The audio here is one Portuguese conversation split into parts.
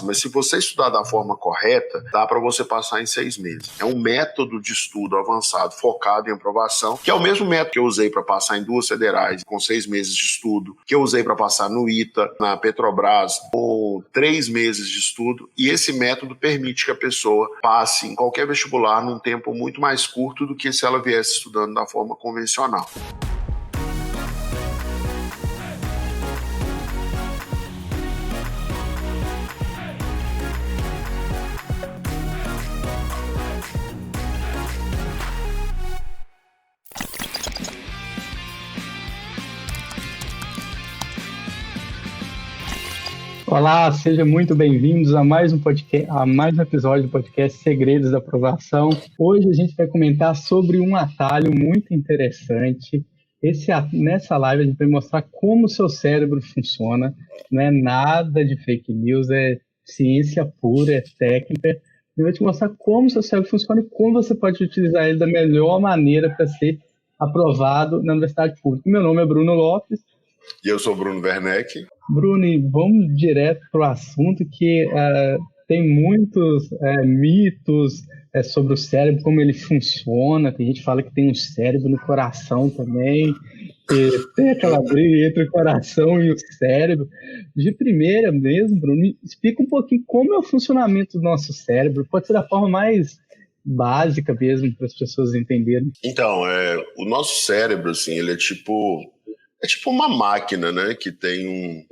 Mas se você estudar da forma correta, dá para você passar em 6 meses. É um método de estudo avançado, focado em aprovação, que é o mesmo método que eu usei para passar em 2 federais, com 6 meses de estudo, que eu usei para passar no ITA, na Petrobras, com 3 meses de estudo. E esse método permite que a pessoa passe em qualquer vestibular num tempo muito mais curto do que se ela viesse estudando da forma convencional. Olá, sejam muito bem-vindos a mais um podcast, a mais um episódio do podcast Segredos da Aprovação. Hoje a gente vai comentar sobre um atalho muito interessante. Nessa live a gente vai mostrar como o seu cérebro funciona. Não é nada de fake news, é ciência pura, é técnica. Eu vou te mostrar como o seu cérebro funciona e como você pode utilizar ele da melhor maneira para ser aprovado na universidade pública. Meu nome é Bruno Lopes. E eu sou Bruno Werneck. Bruno, vamos direto para o assunto que tem muitos mitos sobre o cérebro, como ele funciona. Tem gente que fala que tem um cérebro no coração também, que tem aquela briga entre o coração e o cérebro. De primeira mesmo, Bruno, me explica um pouquinho como é o funcionamento do nosso cérebro. Pode ser da forma mais básica mesmo, para as pessoas entenderem. Então, o nosso cérebro, assim, ele é tipo uma máquina, né, que tem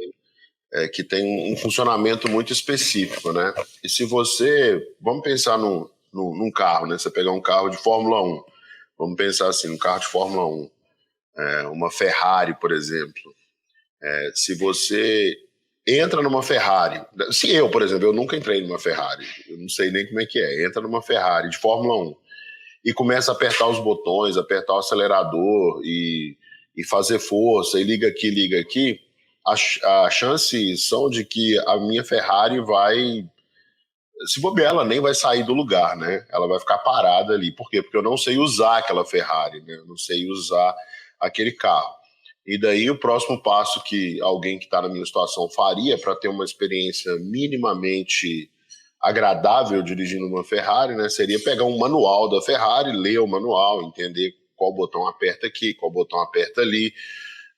um funcionamento muito específico, né? E se você... Vamos pensar num carro, né? Você pegar um carro de Fórmula 1. Vamos pensar assim, um carro de Fórmula 1. Uma Ferrari, por exemplo. Se você entra numa Ferrari... Se eu, por exemplo, eu nunca entrei numa Ferrari. Eu não sei nem como é que é. Entra numa Ferrari de Fórmula 1 e começa a apertar os botões, apertar o acelerador e fazer força, e liga aqui, a chance são de que a minha Ferrari vai, se bobear, ela nem vai sair do lugar, né? Ela vai ficar parada ali. Por quê? Porque eu não sei usar aquela Ferrari, né? Eu não sei usar aquele carro. E daí o próximo passo que alguém que está na minha situação faria para ter uma experiência minimamente agradável dirigindo uma Ferrari, né, seria pegar um manual da Ferrari, ler o manual, entender qual botão aperta aqui, qual botão aperta ali,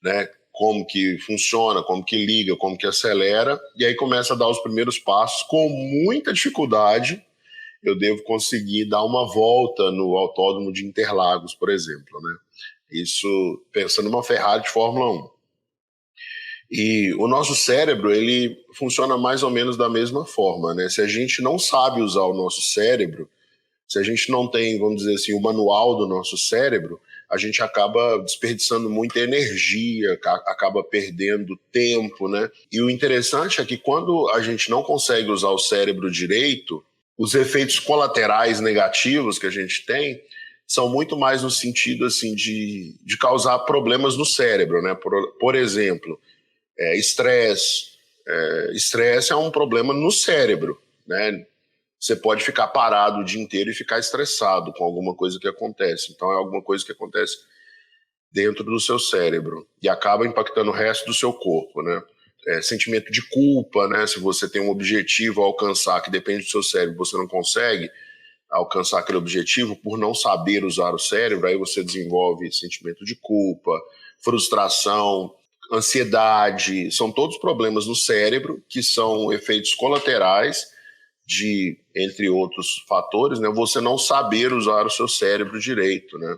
né, como que funciona, como que liga, como que acelera, e aí começa a dar os primeiros passos. Com muita dificuldade, eu devo conseguir dar uma volta no Autódromo de Interlagos, por exemplo, né? Isso pensando numa Ferrari de Fórmula 1. E o nosso cérebro, ele funciona mais ou menos da mesma forma, né? Se a gente não sabe usar o nosso cérebro, se a gente não tem, vamos dizer assim, o manual do nosso cérebro, a gente acaba desperdiçando muita energia, acaba perdendo tempo, né? E o interessante é que quando a gente não consegue usar o cérebro direito, os efeitos colaterais negativos que a gente tem são muito mais no sentido, assim, de causar problemas no cérebro, né? Por exemplo, estresse. Estresse é um problema no cérebro, né? Você pode ficar parado o dia inteiro e ficar estressado com alguma coisa que acontece. Então é alguma coisa que acontece dentro do seu cérebro e acaba impactando o resto do seu corpo, né? Sentimento de culpa, né? Se você tem um objetivo a alcançar que depende do seu cérebro, você não consegue alcançar aquele objetivo por não saber usar o cérebro, aí você desenvolve sentimento de culpa, frustração, ansiedade. São todos problemas no cérebro que são efeitos colaterais de, entre outros fatores, né, você não saber usar o seu cérebro direito, né?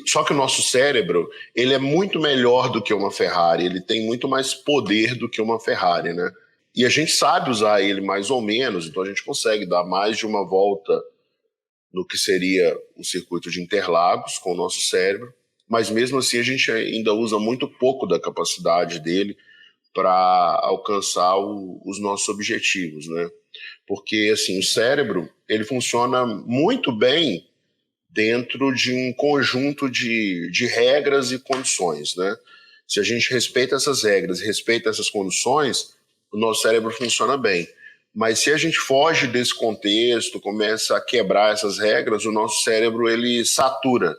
Só que o nosso cérebro, ele é muito melhor do que uma Ferrari, ele tem muito mais poder do que uma Ferrari, né? E a gente sabe usar ele mais ou menos, então a gente consegue dar mais de uma volta no que seria o circuito de Interlagos com o nosso cérebro, mas mesmo assim a gente ainda usa muito pouco da capacidade dele para alcançar os nossos objetivos, né? Porque assim, o cérebro, ele funciona muito bem dentro de um conjunto de regras e condições, né? Se a gente respeita essas regras, respeita essas condições, o nosso cérebro funciona bem. Mas se a gente foge desse contexto, começa a quebrar essas regras, o nosso cérebro, ele satura.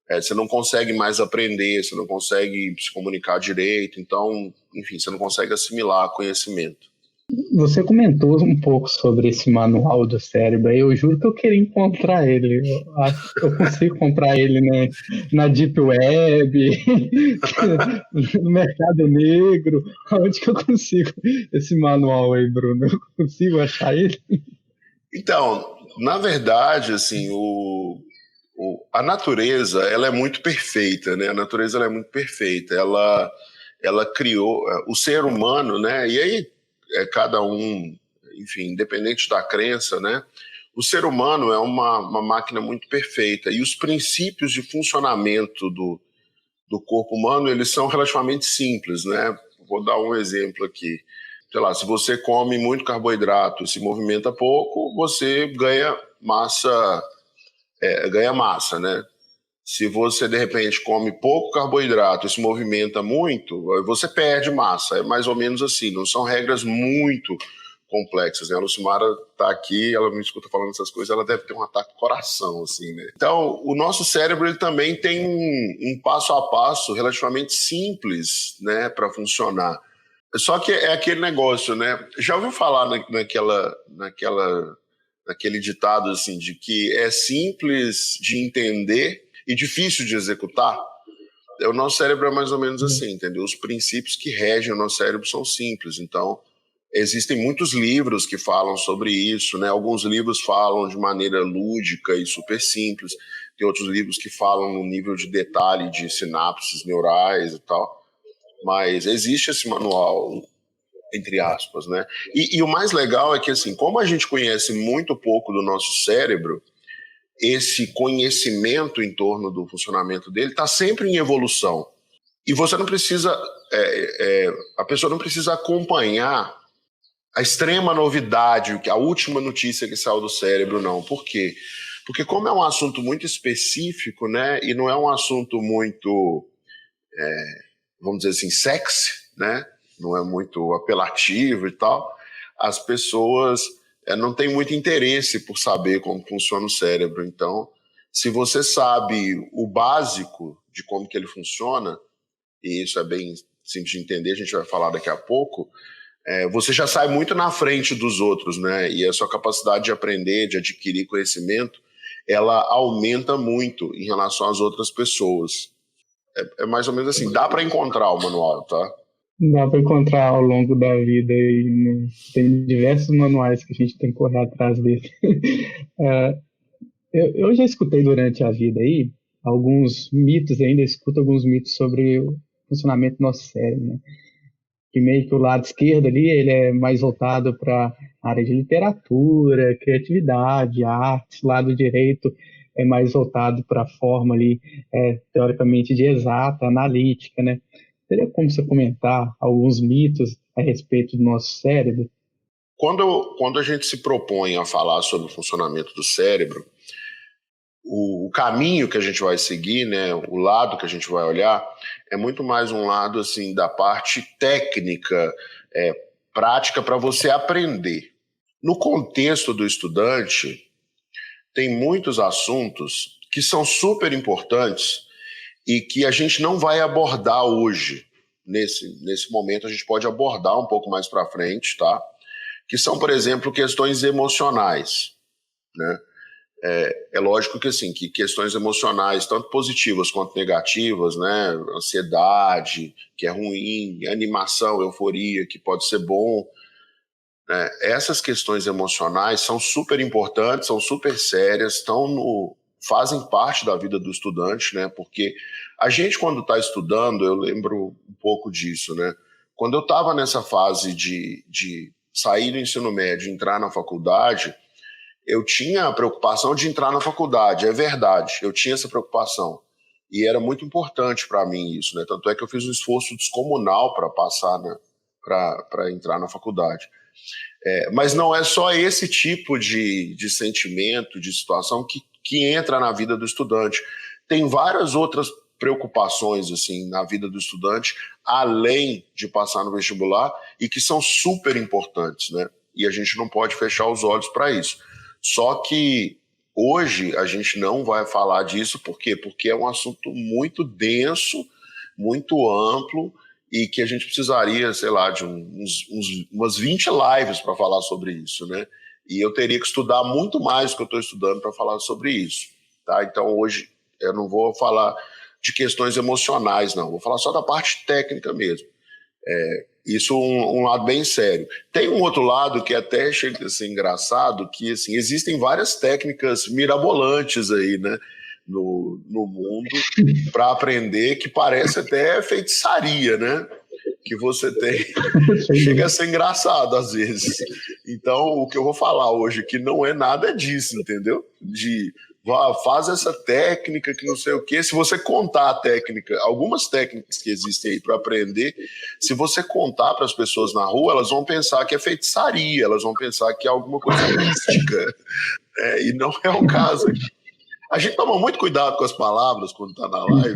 Você não consegue mais aprender, você não consegue se comunicar direito, então, enfim, você não consegue assimilar conhecimento. Você comentou um pouco sobre esse manual do cérebro. Eu juro que eu queria encontrar ele. Eu acho que eu consigo comprar ele, né, na Deep Web, no Mercado Negro. Onde que eu consigo esse manual aí, Bruno? Eu consigo achar ele? Então, na verdade, assim, a natureza, ela é muito perfeita, né? A natureza ela é muito perfeita. Ela criou o ser humano, né? E aí cada um, enfim, independente da crença, né? O ser humano é uma máquina muito perfeita e os princípios de funcionamento do corpo humano, eles são relativamente simples, né? Vou dar um exemplo aqui. Sei lá, se você come muito carboidrato e se movimenta pouco, você ganha massa, né? Se você, de repente, come pouco carboidrato e se movimenta muito, você perde massa. É mais ou menos assim, não são regras muito complexas, né? A Lucimara está aqui, ela me escuta falando essas coisas, ela deve ter um ataque do coração, assim, né? Então, o nosso cérebro ele também tem um passo a passo relativamente simples, né, para funcionar. Só que é aquele negócio, né? Já ouviu falar naquele ditado, assim, de que é simples de entender e difícil de executar? O nosso cérebro é mais ou menos assim, entendeu? Os princípios que regem o nosso cérebro são simples. Então, existem muitos livros que falam sobre isso, né? Alguns livros falam de maneira lúdica e super simples. Tem outros livros que falam no nível de detalhe de sinapses neurais e tal. Mas existe esse manual, entre aspas, né? E o mais legal é que, assim, como a gente conhece muito pouco do nosso cérebro, esse conhecimento em torno do funcionamento dele está sempre em evolução. E você não precisa, a pessoa não precisa acompanhar a extrema novidade, a última notícia que saiu do cérebro, não. Por quê? Porque como é um assunto muito específico, né, e não é um assunto muito, vamos dizer assim, sexy, né, não é muito apelativo e tal, as pessoas não têm muito interesse por saber como funciona o cérebro. Então, se você sabe o básico de como que ele funciona, e isso é bem simples de entender, a gente vai falar daqui a pouco, você já sai muito na frente dos outros, né? E a sua capacidade de aprender, de adquirir conhecimento, ela aumenta muito em relação às outras pessoas. É mais ou menos assim, dá para encontrar o manual, tá? Dá para encontrar ao longo da vida e né, tem diversos manuais que a gente tem que correr atrás dele. É, eu já escutei durante a vida aí alguns mitos, ainda escuto alguns mitos sobre o funcionamento do nosso cérebro, né? Que meio que o lado esquerdo ali, ele é mais voltado para a área de literatura, criatividade, artes, o lado direito é mais voltado para a forma ali, teoricamente, de exata, analítica, né? Teria como você comentar alguns mitos a respeito do nosso cérebro? Quando a gente se propõe a falar sobre o funcionamento do cérebro, o caminho que a gente vai seguir, né, o lado que a gente vai olhar, é muito mais um lado assim da parte técnica, prática para você aprender. No contexto do estudante, tem muitos assuntos que são super importantes e que a gente não vai abordar hoje. Nesse momento, a gente pode abordar um pouco mais para frente, tá? Que são, por exemplo, questões emocionais, né? É lógico que assim, que questões emocionais, tanto positivas quanto negativas, né? Ansiedade, que é ruim, animação, euforia, que pode ser bom, né? Essas questões emocionais são super importantes, são super sérias, fazem parte da vida do estudante, né? Porque a gente, quando está estudando, eu lembro um pouco disso, né? Quando eu estava nessa fase de sair do ensino médio e entrar na faculdade, eu tinha a preocupação de entrar na faculdade, é verdade, eu tinha essa preocupação. E era muito importante para mim isso, né? Tanto é que eu fiz um esforço descomunal para passar, né? Para entrar na faculdade. Mas não é só esse tipo de sentimento, de situação que entra na vida do estudante. Tem várias outras preocupações assim na vida do estudante, além de passar no vestibular, e que são super importantes, né? E a gente não pode fechar os olhos para isso. Só que hoje a gente não vai falar disso, por quê? Porque é um assunto muito denso, muito amplo, e que a gente precisaria, sei lá, de umas 20 lives para falar sobre isso, né? E eu teria que estudar muito mais do que eu estou estudando para falar sobre isso, tá? Então hoje eu não vou falar de questões emocionais, não. Vou falar só da parte técnica mesmo. Isso um lado bem sério. Tem um outro lado que até chega a ser engraçado, que assim, existem várias técnicas mirabolantes aí, né, no mundo para aprender, que parece até feitiçaria, né? Que você tem. Chega a ser engraçado às vezes. Então, o que eu vou falar hoje aqui não é nada disso, entendeu? Faz essa técnica que não sei o quê. Se você contar a técnica, algumas técnicas que existem aí para aprender, se você contar para as pessoas na rua, elas vão pensar que é feitiçaria, elas vão pensar que é alguma coisa mística, e não é o caso aqui. A gente toma muito cuidado com as palavras quando está na live,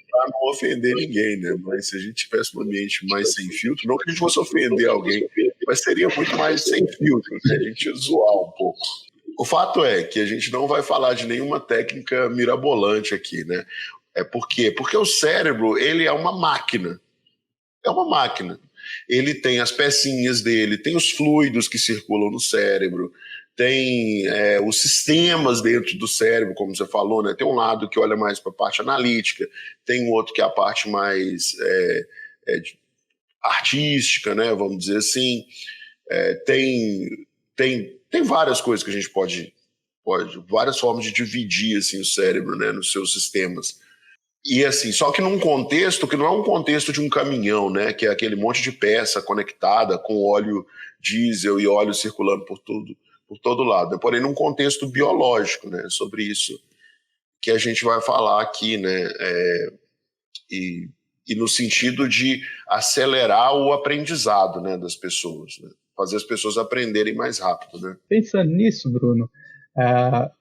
para não ofender ninguém, né? Mas se a gente tivesse um ambiente mais sem filtro, não que a gente fosse ofender alguém, mas seria muito mais sem filtro, né? A gente ia zoar um pouco. O fato é que a gente não vai falar de nenhuma técnica mirabolante aqui, né? Por quê? Porque o cérebro, ele é uma máquina. É uma máquina. Ele tem as pecinhas dele, tem os fluidos que circulam no cérebro, tem os sistemas dentro do cérebro, como você falou, né? Tem um lado que olha mais para a parte analítica, tem um outro que é a parte mais artística, né? Vamos dizer assim. Tem várias coisas que a gente pode várias formas de dividir assim, o cérebro, né, nos seus sistemas. E assim, só que num contexto que não é um contexto de um caminhão, né, que é aquele monte de peça conectada com óleo diesel e óleo circulando por todo lado. Porém, num contexto biológico, né, sobre isso que a gente vai falar aqui, né, e no sentido de acelerar o aprendizado, né, das pessoas, né, fazer as pessoas aprenderem mais rápido, né? Pensando nisso, Bruno,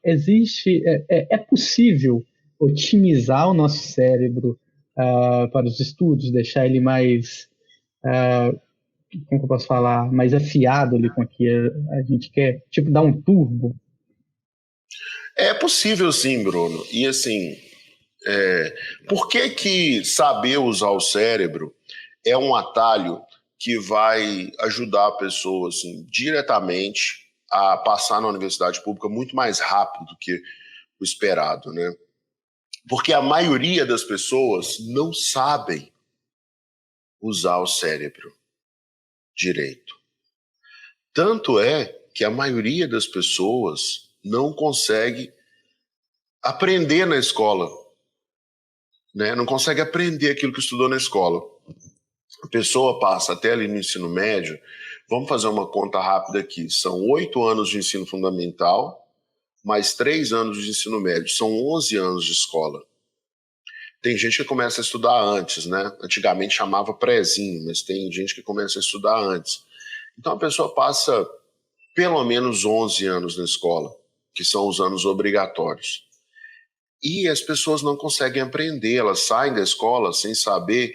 é possível otimizar o nosso cérebro para os estudos, deixar ele mais, como que eu posso falar, mais afiado ali com o que a gente quer, tipo dar um turbo? É possível sim, Bruno. E assim, por que saber usar o cérebro é um atalho que vai ajudar a pessoa assim, diretamente a passar na universidade pública muito mais rápido do que o esperado, né? Porque a maioria das pessoas não sabem usar o cérebro direito. Tanto é que a maioria das pessoas não consegue aprender na escola, né? Não consegue aprender aquilo que estudou na escola. A pessoa passa até ali no ensino médio, vamos fazer uma conta rápida aqui, são 8 anos de ensino fundamental, mais 3 anos de ensino médio, são 11 anos de escola. Tem gente que começa a estudar antes, né? Antigamente chamava prézinho, mas tem gente que começa a estudar antes. Então a pessoa passa pelo menos 11 anos na escola, que são os anos obrigatórios. E as pessoas não conseguem aprender, elas saem da escola sem saber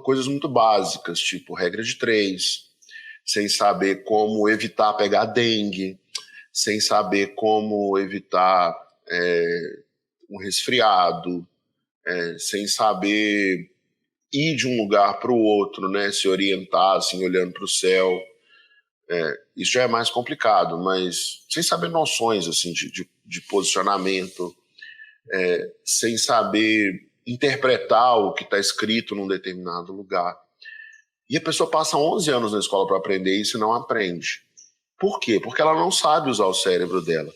coisas muito básicas, tipo regra de 3, sem saber como evitar pegar dengue, sem saber como evitar um resfriado, sem saber ir de um lugar para o outro, né, se orientar assim, olhando para o céu. Isso já é mais complicado, mas sem saber noções assim, de posicionamento, sem saber interpretar o que está escrito num determinado lugar. E a pessoa passa 11 anos na escola para aprender isso e não aprende. Por quê? Porque ela não sabe usar o cérebro dela.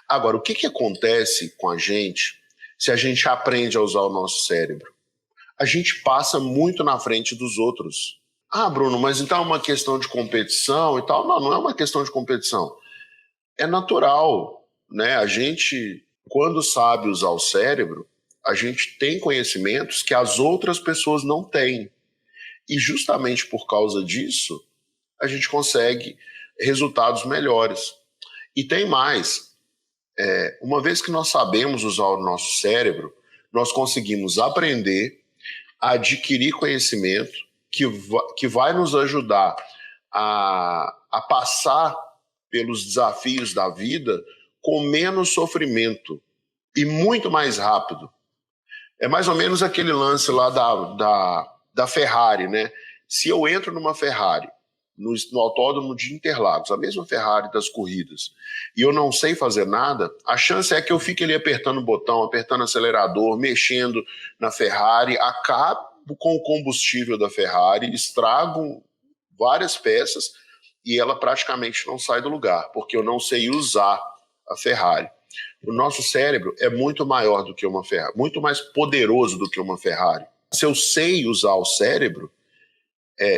Agora, o que acontece com a gente se a gente aprende a usar o nosso cérebro? A gente passa muito na frente dos outros. Ah, Bruno, mas então é uma questão de competição e tal? Não, não é uma questão de competição. É natural, né? A gente, quando sabe usar o cérebro, a gente tem conhecimentos que as outras pessoas não têm. E justamente por causa disso, a gente consegue resultados melhores. E tem mais. Uma vez que nós sabemos usar o nosso cérebro, nós conseguimos aprender, adquirir conhecimento que vai nos ajudar a passar pelos desafios da vida com menos sofrimento e muito mais rápido. É mais ou menos aquele lance lá da Ferrari, né? Se eu entro numa Ferrari, no autódromo de Interlagos, a mesma Ferrari das corridas, e eu não sei fazer nada, a chance é que eu fique ali apertando o botão, apertando o acelerador, mexendo na Ferrari, acabo com o combustível da Ferrari, estrago várias peças e ela praticamente não sai do lugar, porque eu não sei usar a Ferrari. O nosso cérebro é muito maior do que uma Ferrari, muito mais poderoso do que uma Ferrari. Se eu sei usar o cérebro,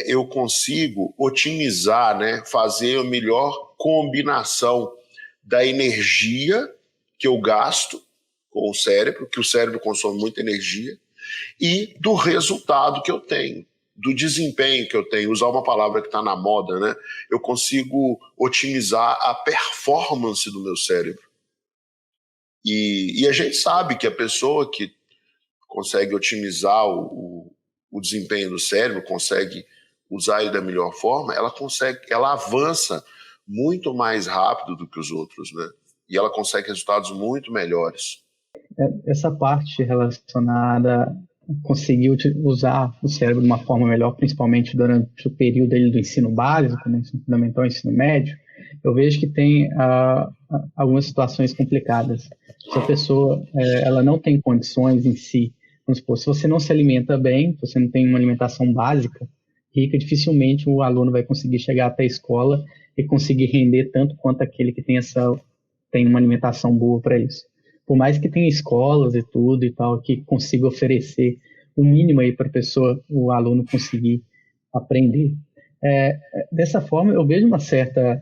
eu consigo otimizar, né, fazer a melhor combinação da energia que eu gasto com o cérebro, que o cérebro consome muita energia, e do resultado que eu tenho, do desempenho que eu tenho. Usar uma palavra que está na moda, né? Eu consigo otimizar a performance do meu cérebro. E a gente sabe que a pessoa que consegue otimizar o desempenho do cérebro, consegue usar ele da melhor forma, ela avança muito mais rápido do que os outros, né? E ela consegue resultados muito melhores. Essa parte relacionada a conseguir usar o cérebro de uma forma melhor, principalmente durante o período do ensino básico, né, ensino fundamental e ensino médio, eu vejo que tem algumas situações complicadas. Se a pessoa ela não tem condições em si, vamos supor, se você não se alimenta bem, se você não tem uma alimentação básica, rica, dificilmente o aluno vai conseguir chegar até a escola e conseguir render tanto quanto aquele que tem uma alimentação boa para isso. Por mais que tenha escolas e tudo e tal, que consiga oferecer o mínimo aí para a pessoa, o aluno conseguir aprender. Dessa forma, eu vejo uma certa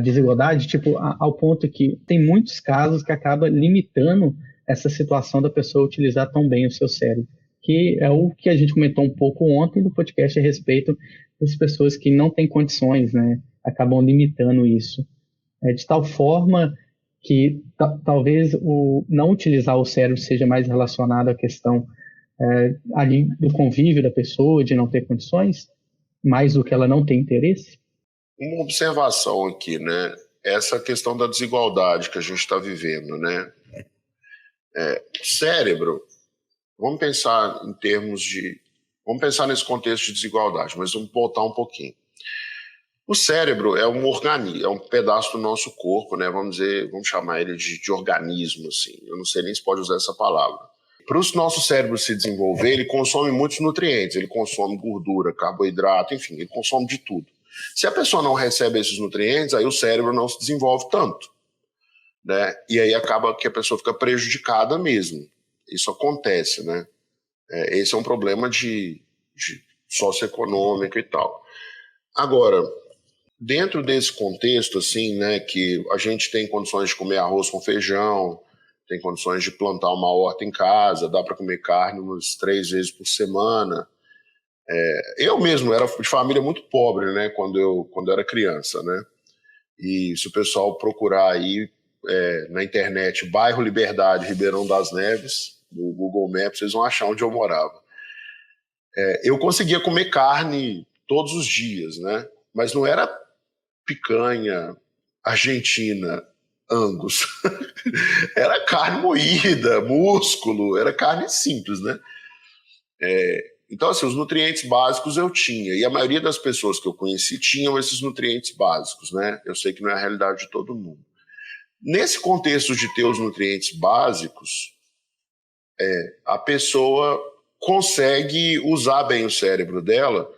desigualdade, tipo, ao ponto que tem muitos casos que acaba limitando essa situação da pessoa utilizar tão bem o seu cérebro, que é o que a gente comentou um pouco ontem no podcast a respeito das pessoas que não têm condições, né, acabam limitando isso. De tal forma que talvez o não utilizar o cérebro seja mais relacionado à questão ali do convívio da pessoa, de não ter condições, mais do que ela não ter interesse? Uma observação aqui, né? Essa questão da desigualdade que a gente está vivendo, né? Cérebro, vamos pensar em termos de... Vamos pensar nesse contexto de desigualdade, mas vamos voltar um pouquinho. O cérebro é um organismo, é um pedaço do nosso corpo, né? Vamos chamar ele de organismo, assim. Eu não sei nem se pode usar essa palavra. Para o nosso cérebro se desenvolver, ele consome muitos nutrientes, ele consome gordura, carboidrato, enfim, ele consome de tudo. Se a pessoa não recebe esses nutrientes, aí o cérebro não se desenvolve tanto, né? E aí acaba que a pessoa fica prejudicada mesmo. Isso acontece, né? Esse é um problema de socioeconômico e tal. Agora, dentro desse contexto, assim, né, que a gente tem condições de comer arroz com feijão, tem condições de plantar uma horta em casa, dá para comer carne umas 3 vezes por semana. Eu mesmo era de família muito pobre, né, quando eu era criança, né? E se o pessoal procurar aí na internet bairro Liberdade, Ribeirão das Neves, no Google Maps, vocês vão achar onde eu morava. Eu conseguia comer carne todos os dias, né? Mas não era picanha argentina, Angus. Era carne moída, músculo, era carne simples, né? Então, assim, os nutrientes básicos eu tinha, e a maioria das pessoas que eu conheci tinham esses nutrientes básicos, né? Eu sei que não é a realidade de todo mundo. Nesse contexto de ter os nutrientes básicos, a pessoa consegue usar bem o cérebro dela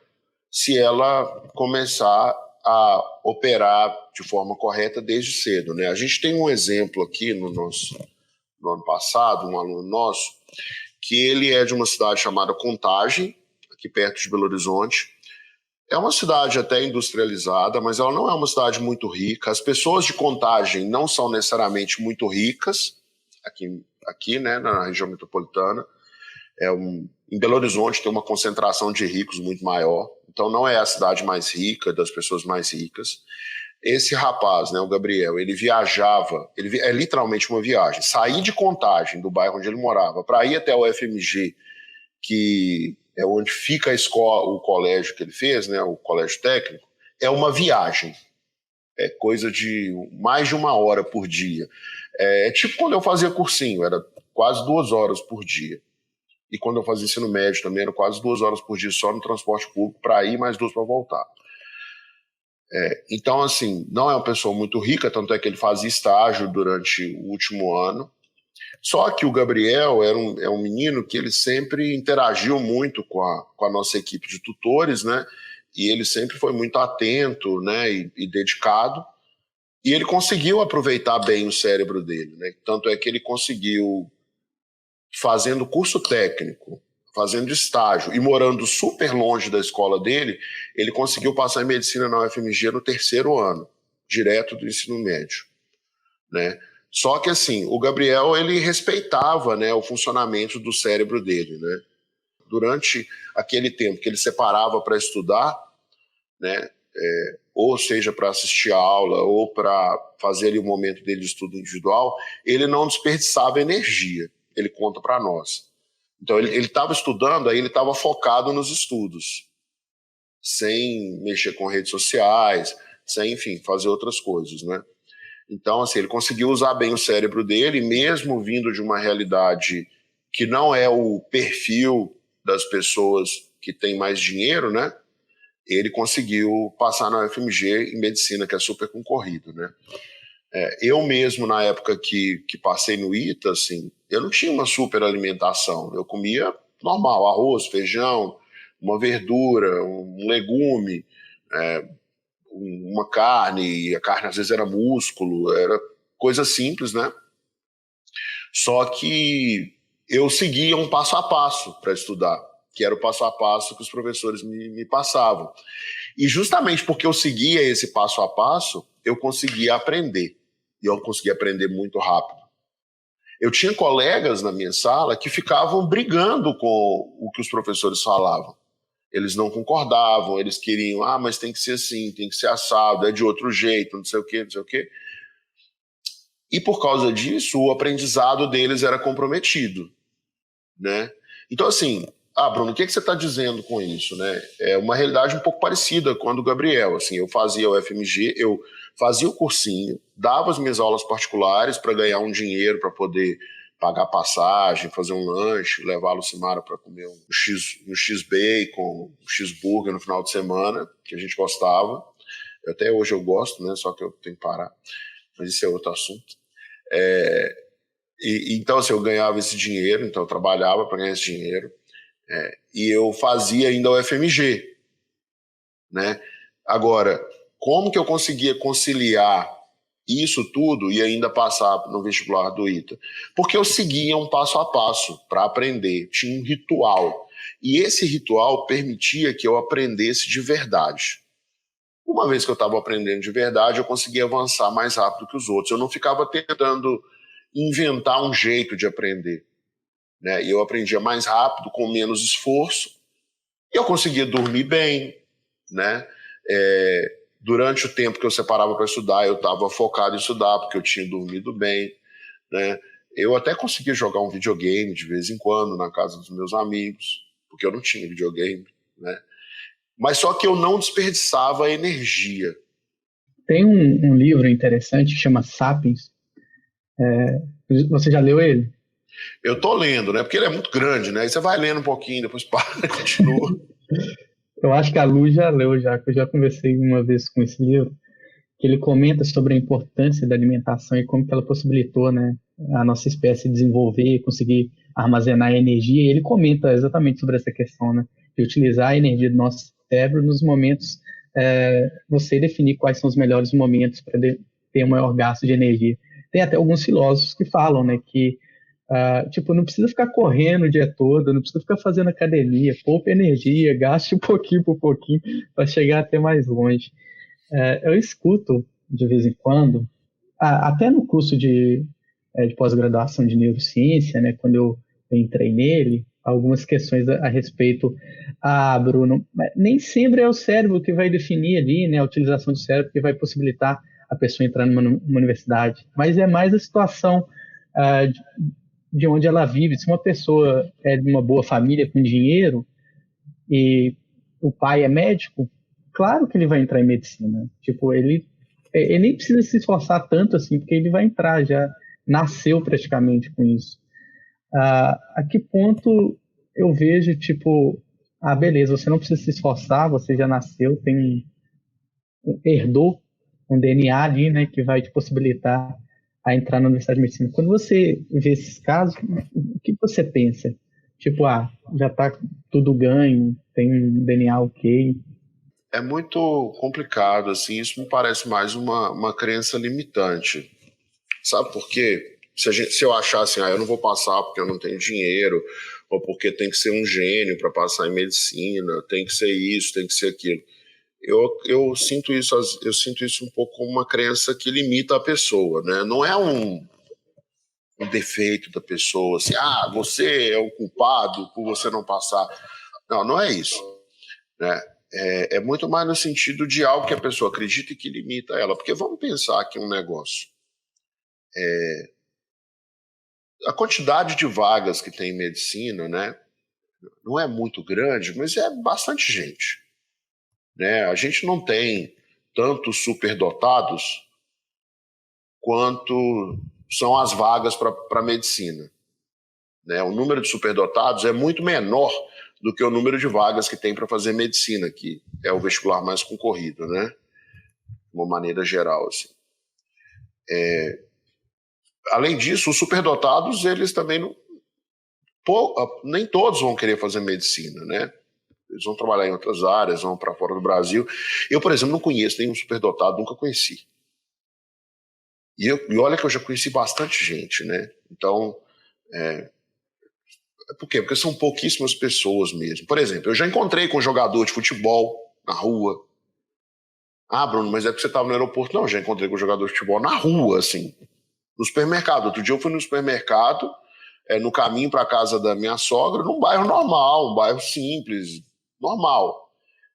se ela começar a operar de forma correta desde cedo, né? A gente tem um exemplo aqui no ano passado, um aluno nosso, que ele é de uma cidade chamada Contagem, aqui perto de Belo Horizonte. É uma cidade até industrializada, mas ela não é uma cidade muito rica. As pessoas de Contagem não são necessariamente muito ricas, aqui, né, na região metropolitana. Em Belo Horizonte tem uma concentração de ricos muito maior, então não é a cidade mais rica, das pessoas mais ricas. Esse rapaz, né, o Gabriel, ele viajava, é literalmente uma viagem, sair de Contagem, do bairro onde ele morava, para ir até o FMG, que é onde fica a escola, o colégio que ele fez, né, o colégio técnico, é uma viagem, é coisa de mais de 1 hora por dia. É tipo quando eu fazia cursinho, era quase 2 horas por dia. e quando eu fazia ensino médio também, eram quase 2 horas por dia só no transporte público para ir, mais 2 para voltar. Então, assim, não é uma pessoa muito rica, tanto é que ele fazia estágio durante o último ano. Só que o Gabriel é um menino que ele sempre interagiu muito com a nossa equipe de tutores, né? E ele sempre foi muito atento, né? E dedicado. E ele conseguiu aproveitar bem o cérebro dele, né? Tanto é que ele conseguiu, fazendo curso técnico, fazendo estágio e morando super longe da escola dele, ele conseguiu passar em medicina na UFMG no 3º ano, direto do ensino médio, né? Só que, assim, o Gabriel, ele respeitava, né, o funcionamento do cérebro dele, né? Durante aquele tempo que ele separava para estudar, né, ou seja, para assistir a aula ou para fazer ali o momento dele de estudo individual, ele não desperdiçava energia, ele conta para nós. Então, ele estava estudando, aí ele estava focado nos estudos, sem mexer com redes sociais, sem, enfim, fazer outras coisas, né? Então, assim, ele conseguiu usar bem o cérebro dele, mesmo vindo de uma realidade que não é o perfil das pessoas que têm mais dinheiro, né? Ele conseguiu passar na UFMG em medicina, que é super concorrido, né? Eu mesmo, na época que passei no ITA, assim, eu não tinha uma super alimentação. Eu comia normal, arroz, feijão, uma verdura, um legume, uma carne, e a carne às vezes era músculo, era coisa simples, né? Só que eu seguia um passo a passo para estudar, que era o passo a passo que os professores me passavam. E justamente porque eu seguia esse passo a passo, eu conseguia aprender. E eu conseguia aprender muito rápido. Eu tinha colegas na minha sala que ficavam brigando com o que os professores falavam. Eles não concordavam, eles queriam, mas tem que ser assim, tem que ser assado, é de outro jeito, não sei o quê, não sei o quê. E por causa disso, o aprendizado deles era comprometido, né? Então, assim, Bruno, o que você está dizendo com isso, né? É uma realidade um pouco parecida com a do Gabriel. Assim, eu fazia o FMG, eu fazia o cursinho, dava as minhas aulas particulares para ganhar um dinheiro para poder pagar passagem, fazer um lanche, levar a Lucimara para comer um X-Bacon, um X-Burger no final de semana, que a gente gostava. Até hoje eu gosto, né? Só que eu tenho que parar. Mas isso é outro assunto. Então, assim, eu ganhava esse dinheiro, então eu trabalhava para ganhar esse dinheiro. E eu fazia ainda o FMG, né? Agora, como que eu conseguia conciliar isso tudo e ainda passar no vestibular do ITA? Porque eu seguia um passo a passo para aprender, tinha um ritual. E esse ritual permitia que eu aprendesse de verdade. Uma vez que eu estava aprendendo de verdade, eu conseguia avançar mais rápido que os outros. Eu não ficava tentando inventar um jeito de aprender, né? E eu aprendia mais rápido, com menos esforço, e eu conseguia dormir bem, né? Durante o tempo que eu separava para estudar, eu estava focado em estudar, porque eu tinha dormido bem, né? Eu até conseguia jogar um videogame de vez em quando na casa dos meus amigos, porque eu não tinha videogame, né? Mas só que eu não desperdiçava energia. Tem um livro interessante que chama Sapiens. Você já leu ele? Eu tô lendo, né? Porque ele é muito grande, né? Aí você vai lendo um pouquinho, depois para e continua. Eu acho que a Lu já leu, que eu já conversei uma vez com esse livro, que ele comenta sobre a importância da alimentação e como que ela possibilitou, né, a nossa espécie desenvolver, conseguir armazenar energia. E ele comenta exatamente sobre essa questão, né, de utilizar a energia do nosso cérebro nos momentos, você definir quais são os melhores momentos para ter um maior gasto de energia. Tem até alguns filósofos que falam, né, que não precisa ficar correndo o dia todo, não precisa ficar fazendo academia, poupa energia, gaste um pouquinho por pouquinho para chegar até mais longe. Eu escuto de vez em quando, até no curso de pós-graduação de neurociência, né, quando eu entrei nele, algumas questões a respeito. Bruno, nem sempre é o cérebro que vai definir ali, né, a utilização do cérebro que vai possibilitar a pessoa entrar numa universidade, mas é mais a situação de onde ela vive. Se uma pessoa é de uma boa família com dinheiro e o pai é médico, claro que ele vai entrar em medicina. Ele nem precisa se esforçar tanto assim, porque ele vai entrar, já nasceu praticamente com isso. A que ponto eu vejo, tipo, beleza, você não precisa se esforçar, você já nasceu, herdou um DNA ali, né, que vai te possibilitar a entrar na Universidade de Medicina. Quando você vê esses casos, o que você pensa? Tipo, já tá tudo ganho, tem um DNA ok. É muito complicado, assim, isso me parece mais uma crença limitante. Sabe por quê? Se eu achar assim, eu não vou passar porque eu não tenho dinheiro, ou porque tem que ser um gênio para passar em medicina, tem que ser isso, tem que ser aquilo. Eu sinto isso um pouco como uma crença que limita a pessoa, né? Não é um defeito da pessoa, assim, você é o culpado por você não passar. Não, não é isso, né? É muito mais no sentido de algo que a pessoa acredita e que limita ela. Porque vamos pensar aqui um negócio. A quantidade de vagas que tem em medicina, né, não é muito grande, mas é bastante gente, né? A gente não tem tantos superdotados quanto são as vagas para medicina, né? O número de superdotados é muito menor do que o número de vagas que tem para fazer medicina, que é o vestibular mais concorrido, né? De uma maneira geral, assim. Além disso, os superdotados, eles também não, nem todos vão querer fazer medicina, né? Eles vão trabalhar em outras áreas, vão para fora do Brasil. Eu, por exemplo, não conheço nenhum superdotado, nunca conheci. E olha que eu já conheci bastante gente, né? Então, por quê? Porque são pouquíssimas pessoas mesmo. Por exemplo, eu já encontrei com um jogador de futebol na rua. Bruno, mas é porque você estava no aeroporto. Não, eu já encontrei com um jogador de futebol na rua, assim. No supermercado. Outro dia eu fui no supermercado, no caminho para a casa da minha sogra, num bairro normal, um bairro simples, normal.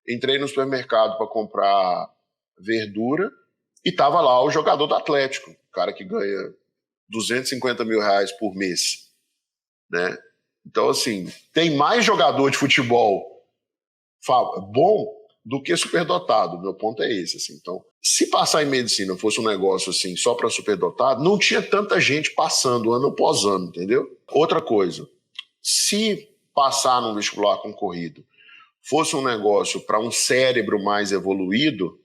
Entrei no supermercado para comprar verdura e tava lá o jogador do Atlético, o cara que ganha 250 mil reais por mês, né? Então, assim, tem mais jogador de futebol bom do que superdotado. Meu ponto é esse, assim. Então, se passar em medicina fosse um negócio assim só para superdotado, não tinha tanta gente passando ano após ano, entendeu? Outra coisa, se passar num vestibular concorrido fosse um negócio para um cérebro mais evoluído,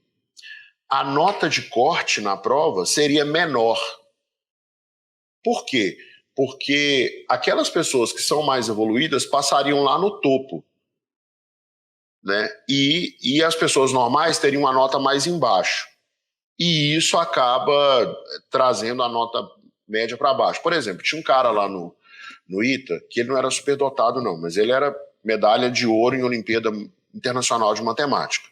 a nota de corte na prova seria menor. Por quê? Porque aquelas pessoas que são mais evoluídas passariam lá no topo, né? E as pessoas normais teriam uma nota mais embaixo. E isso acaba trazendo a nota média para baixo. Por exemplo, tinha um cara lá no ITA que ele não era superdotado, não, mas ele era medalha de ouro em Olimpíada Internacional de Matemática.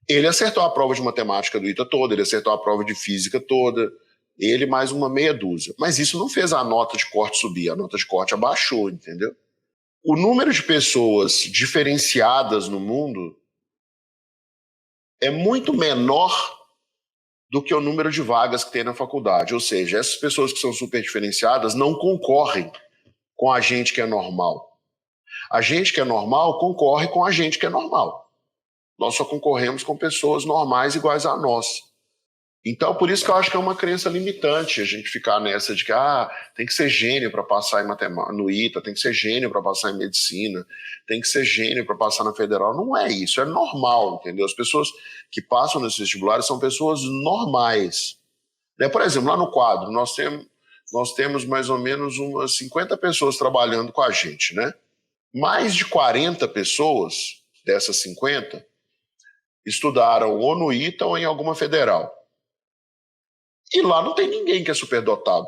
Ele acertou a prova de matemática do ITA toda, ele acertou a prova de física toda, ele mais uma meia dúzia. Mas isso não fez a nota de corte subir, a nota de corte abaixou, entendeu? O número de pessoas diferenciadas no mundo é muito menor do que o número de vagas que tem na faculdade. Ou seja, essas pessoas que são super diferenciadas não concorrem com a gente que é normal. A gente que é normal concorre com a gente que é normal. Nós só concorremos com pessoas normais iguais a nós. Então, por isso que eu acho que é uma crença limitante a gente ficar nessa de que tem que ser gênio para passar em matemática, no ITA, tem que ser gênio para passar em medicina, tem que ser gênio para passar na federal. Não é isso, é normal, entendeu? As pessoas que passam nesses vestibulares são pessoas normais. Né? Por exemplo, lá no quadro, nós temos mais ou menos umas 50 pessoas trabalhando com a gente, né? Mais de 40 pessoas dessas 50 estudaram ou no ITA ou em alguma federal. E lá não tem ninguém que é superdotado.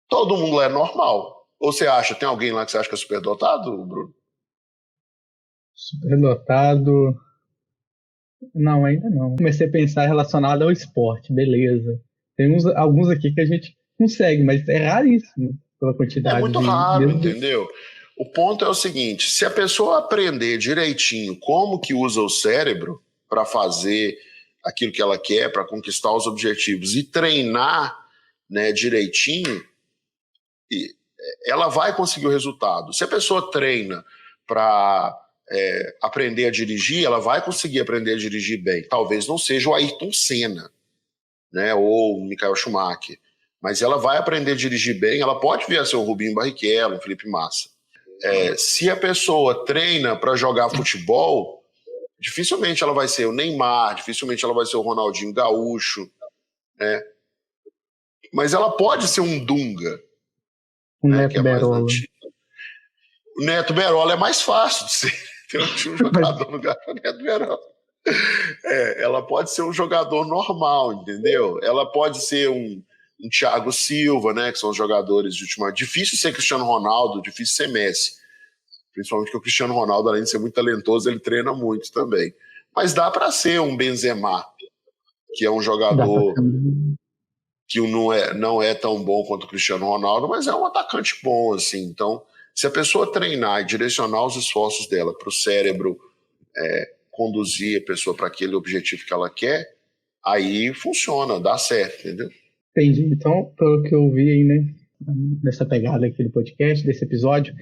Todo mundo lá é normal. Ou você acha, tem alguém lá que você acha que é superdotado, Bruno? Superdotado. Não, ainda não. Comecei a pensar relacionado ao esporte, beleza. Tem alguns aqui que a gente consegue, mas é raríssimo pela É quantidade muito de. raro, entendeu? O ponto é o seguinte: se a pessoa aprender direitinho como que usa o cérebro para fazer aquilo que ela quer, para conquistar os objetivos e treinar, né, direitinho, ela vai conseguir o resultado. Se a pessoa treina para aprender a dirigir, ela vai conseguir aprender a dirigir bem. Talvez não seja o Ayrton Senna, né, ou o Michael Schumacher, mas ela vai aprender a dirigir bem. Ela pode vir a ser o Rubinho Barrichello, o Felipe Massa. se a pessoa treina para jogar futebol, dificilmente ela vai ser o Neymar, dificilmente ela vai ser o Ronaldinho Gaúcho, né? Mas ela pode ser um Dunga, O né, Neto que é mais Berola. antigo. O Neto Berola é mais fácil de ser. Tem um jogador no lugar do Neto Berola. Ela pode ser um jogador normal, entendeu? Ela pode ser um Thiago Silva, né, que são os jogadores de última. Difícil ser Cristiano Ronaldo, difícil ser Messi. Principalmente que o Cristiano Ronaldo, além de ser muito talentoso, ele treina muito também. Mas dá para ser um Benzema, que é um jogador que não é tão bom quanto o Cristiano Ronaldo, mas é um atacante bom, assim. Então, se a pessoa treinar e direcionar os esforços dela para o cérebro conduzir a pessoa para aquele objetivo que ela quer, aí funciona, dá certo, entendeu? Entendi. Então, pelo que eu vi aí, né, nessa pegada aqui do podcast, desse episódio,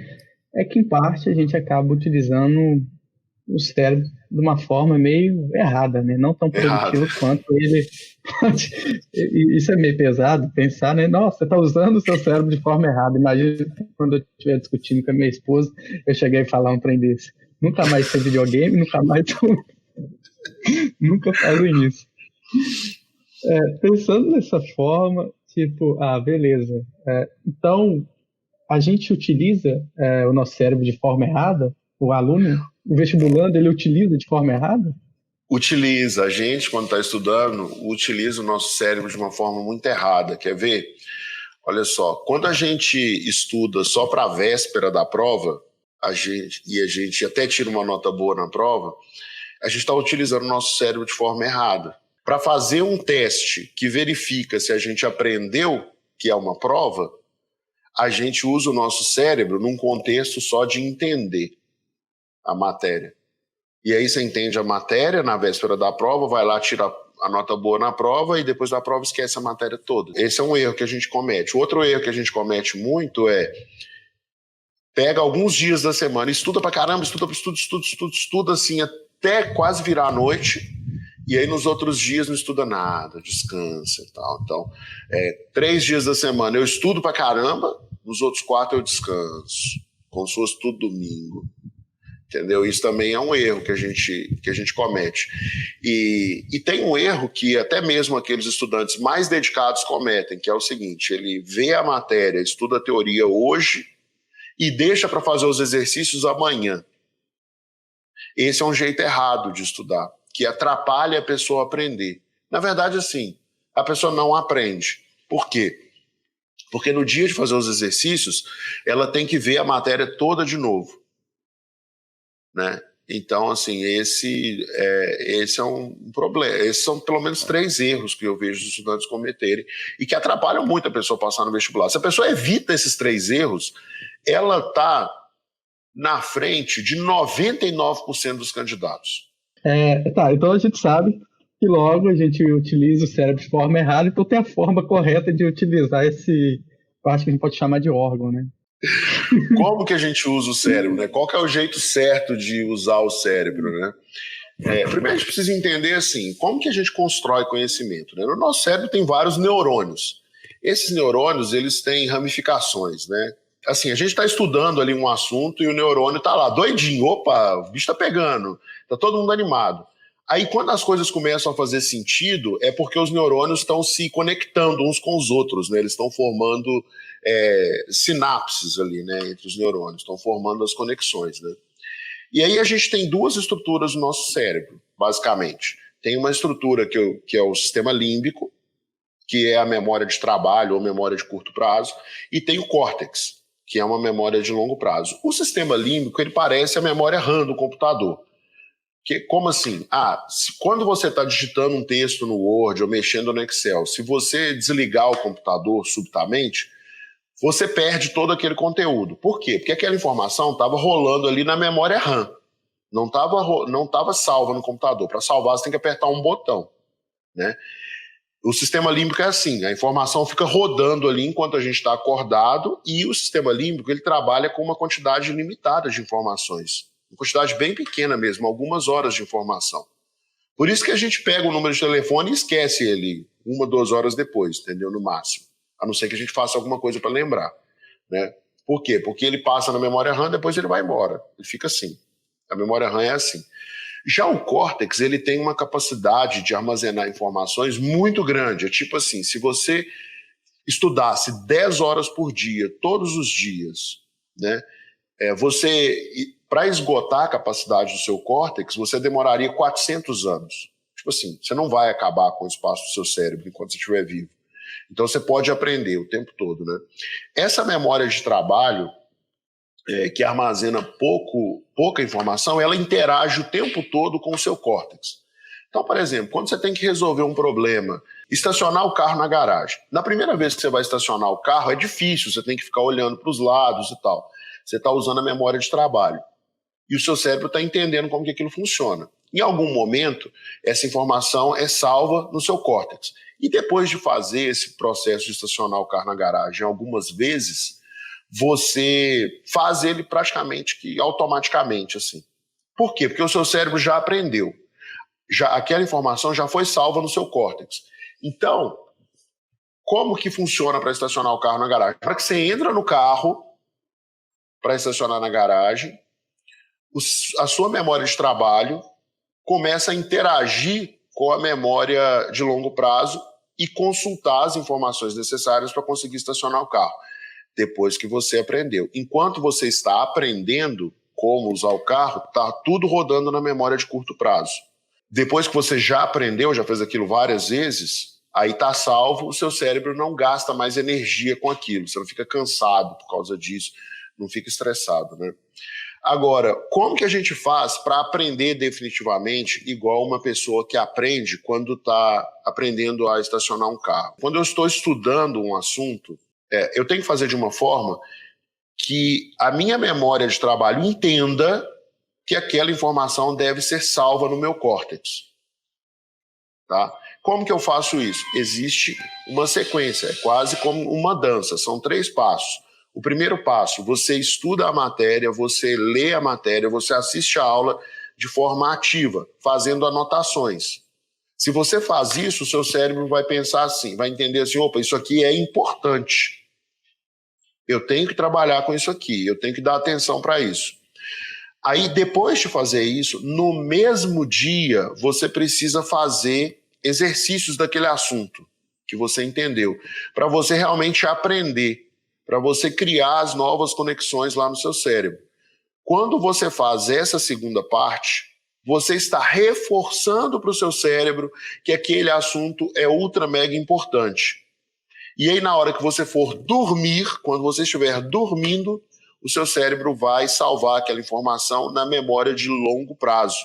é que, em parte, a gente acaba utilizando o cérebro de uma forma meio errada, né? Não tão produtiva quanto ele pode. Isso é meio pesado, pensar, né? Nossa, você está usando o seu cérebro de forma errada. Imagina quando eu estiver discutindo com a minha esposa, eu cheguei a falar um trem desse. Nunca mais tem videogame, nunca mais... nunca fazem isso. Pensando dessa forma, tipo, beleza. Então, a gente utiliza o nosso cérebro de forma errada? O aluno, o vestibulando, ele utiliza de forma errada? Utiliza. A gente, quando está estudando, utiliza o nosso cérebro de uma forma muito errada. Quer ver? Olha só, quando a gente estuda só para a véspera da prova, a gente até tira uma nota boa na prova, a gente está utilizando o nosso cérebro de forma errada. Para fazer um teste que verifica se a gente aprendeu, que é uma prova, a gente usa o nosso cérebro num contexto só de entender a matéria. E aí você entende a matéria na véspera da prova, vai lá, tira a nota boa na prova e depois da prova esquece a matéria toda. Esse é um erro que a gente comete. Outro erro que a gente comete muito pega alguns dias da semana, estuda pra caramba, estuda assim até quase virar a noite, e aí nos outros dias não estuda nada, descansa e tal. Então, 3 dias da semana eu estudo pra caramba, nos outros 4 eu descanso, como se fosse tudo domingo. Entendeu? Isso também é um erro que a gente comete. E tem um erro que até mesmo aqueles estudantes mais dedicados cometem, que é o seguinte: ele vê a matéria, estuda a teoria hoje e deixa para fazer os exercícios amanhã. Esse é um jeito errado de estudar, que atrapalha a pessoa a aprender. Na verdade, assim, a pessoa não aprende. Por quê? Porque no dia de fazer os exercícios, ela tem que ver a matéria toda de novo. Né? Então, assim, esse é um problema. Esses são pelo menos 3 erros que eu vejo os estudantes cometerem e que atrapalham muito a pessoa passar no vestibular. Se a pessoa evita esses 3 erros, ela está na frente de 99% dos candidatos. Então a gente sabe que logo a gente utiliza o cérebro de forma errada, então tem a forma correta de utilizar esse, eu acho que a gente pode chamar de órgão, né? Como que a gente usa o cérebro, né? Qual que é o jeito certo de usar o cérebro, né? Primeiro a gente precisa entender assim, como que a gente constrói conhecimento, né? No nosso cérebro tem vários neurônios. Esses neurônios, eles têm ramificações, né? Assim, a gente está estudando ali um assunto e o neurônio está lá, doidinho, opa, o bicho está pegando, está todo mundo animado. Aí quando as coisas começam a fazer sentido, é porque os neurônios estão se conectando uns com os outros, né? Eles estão formando sinapses ali, né, entre os neurônios, estão formando as conexões, né? E aí a gente tem 2 estruturas no nosso cérebro, basicamente. Tem uma estrutura que é o sistema límbico, que é a memória de trabalho ou memória de curto prazo, e tem o córtex, que é uma memória de longo prazo. O sistema límbico, ele parece a memória RAM do computador. Como assim? Quando você está digitando um texto no Word ou mexendo no Excel, se você desligar o computador subitamente, você perde todo aquele conteúdo. Por quê? Porque aquela informação estava rolando ali na memória RAM. Não estava salva no computador. Para salvar, você tem que apertar um botão. Né? O sistema límbico é assim, a informação fica rodando ali enquanto a gente está acordado e o sistema límbico ele trabalha com uma quantidade limitada de informações. Uma quantidade bem pequena mesmo, algumas horas de informação. Por isso que a gente pega o número de telefone e esquece ele 1, 2 horas depois, entendeu? No máximo. A não ser que a gente faça alguma coisa para lembrar, né? Por quê? Porque ele passa na memória RAM, depois ele vai embora. Ele fica assim. A memória RAM é assim. Já o córtex, ele tem uma capacidade de armazenar informações muito grande. É tipo assim, se você estudasse 10 horas por dia, todos os dias, né, para esgotar a capacidade do seu córtex, você demoraria 400 anos. Tipo assim, você não vai acabar com o espaço do seu cérebro enquanto você estiver vivo. Então você pode aprender o tempo todo, né? Essa memória de trabalho, que armazena pouca informação, ela interage o tempo todo com o seu córtex. Então, por exemplo, quando você tem que resolver um problema, estacionar o carro na garagem. Na primeira vez que você vai estacionar o carro, é difícil, você tem que ficar olhando para os lados e tal. Você está usando a memória de trabalho. E o seu cérebro está entendendo como que aquilo funciona. Em algum momento, essa informação é salva no seu córtex. E depois de fazer esse processo de estacionar o carro na garagem algumas vezes, você faz ele praticamente que automaticamente, assim. Por quê? Porque o seu cérebro já aprendeu. Aquela informação já foi salva no seu córtex. Então, como que funciona para estacionar o carro na garagem? Para que você entra no carro para estacionar na garagem, a sua memória de trabalho começa a interagir com a memória de longo prazo e consultar as informações necessárias para conseguir estacionar o carro, depois que você aprendeu. Enquanto você está aprendendo como usar o carro, está tudo rodando na memória de curto prazo. Depois que você já aprendeu, já fez aquilo várias vezes, aí está salvo, o seu cérebro não gasta mais energia com aquilo, você não fica cansado por causa disso, não fica estressado, né? Agora, como que a gente faz para aprender definitivamente igual uma pessoa que aprende quando está aprendendo a estacionar um carro? Quando eu estou estudando um assunto, eu tenho que fazer de uma forma que a minha memória de trabalho entenda que aquela informação deve ser salva no meu córtex. Tá? Como que eu faço isso? Existe uma sequência, é quase como uma dança, são 3 passos. O primeiro passo, você estuda a matéria, você lê a matéria, você assiste a aula de forma ativa, fazendo anotações. Se você faz isso, o seu cérebro vai pensar assim, vai entender assim, opa, isso aqui é importante. Eu tenho que trabalhar com isso aqui, eu tenho que dar atenção para isso. Aí, depois de fazer isso, no mesmo dia, você precisa fazer exercícios daquele assunto que você entendeu, para você realmente aprender, para você criar as novas conexões lá no seu cérebro. Quando você faz essa segunda parte, você está reforçando para o seu cérebro que aquele assunto é ultra mega importante. E aí, na hora que você for dormir, quando você estiver dormindo, o seu cérebro vai salvar aquela informação na memória de longo prazo.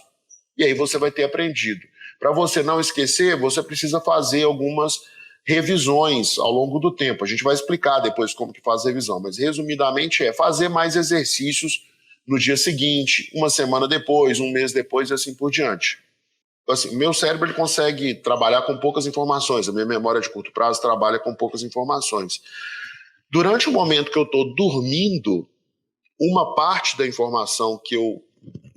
E aí você vai ter aprendido. Para você não esquecer, você precisa fazer algumas revisões ao longo do tempo. A gente vai explicar depois como que faz a revisão, mas resumidamente é fazer mais exercícios no dia seguinte, uma semana depois, um mês depois e assim por diante. Assim, meu cérebro ele consegue trabalhar com poucas informações, a minha memória de curto prazo trabalha com poucas informações. Durante o momento que eu estou dormindo, uma parte da informação que eu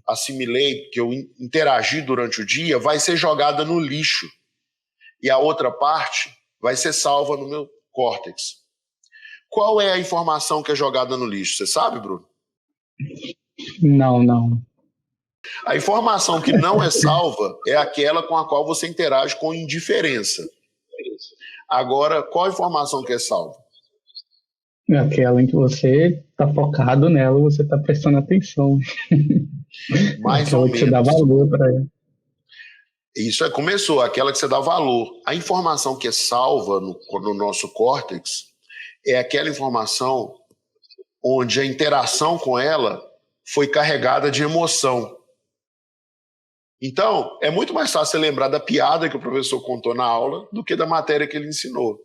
assimilei, que eu interagi durante o dia, vai ser jogada no lixo. E a outra parte vai ser salva no meu córtex. Qual é a informação que é jogada no lixo? Você sabe, Bruno? Não. A informação que não é salva é aquela com a qual você interage com indiferença. Agora, qual a informação que é salva? É aquela em que você está focado nela, você está prestando atenção. Mais aquela ou que você menos. dá valor para ela. Isso começou, aquela que você dá valor. A informação que é salva no nosso córtex é aquela informação onde a interação com ela foi carregada de emoção. Então, é muito mais fácil você lembrar da piada que o professor contou na aula do que da matéria que ele ensinou.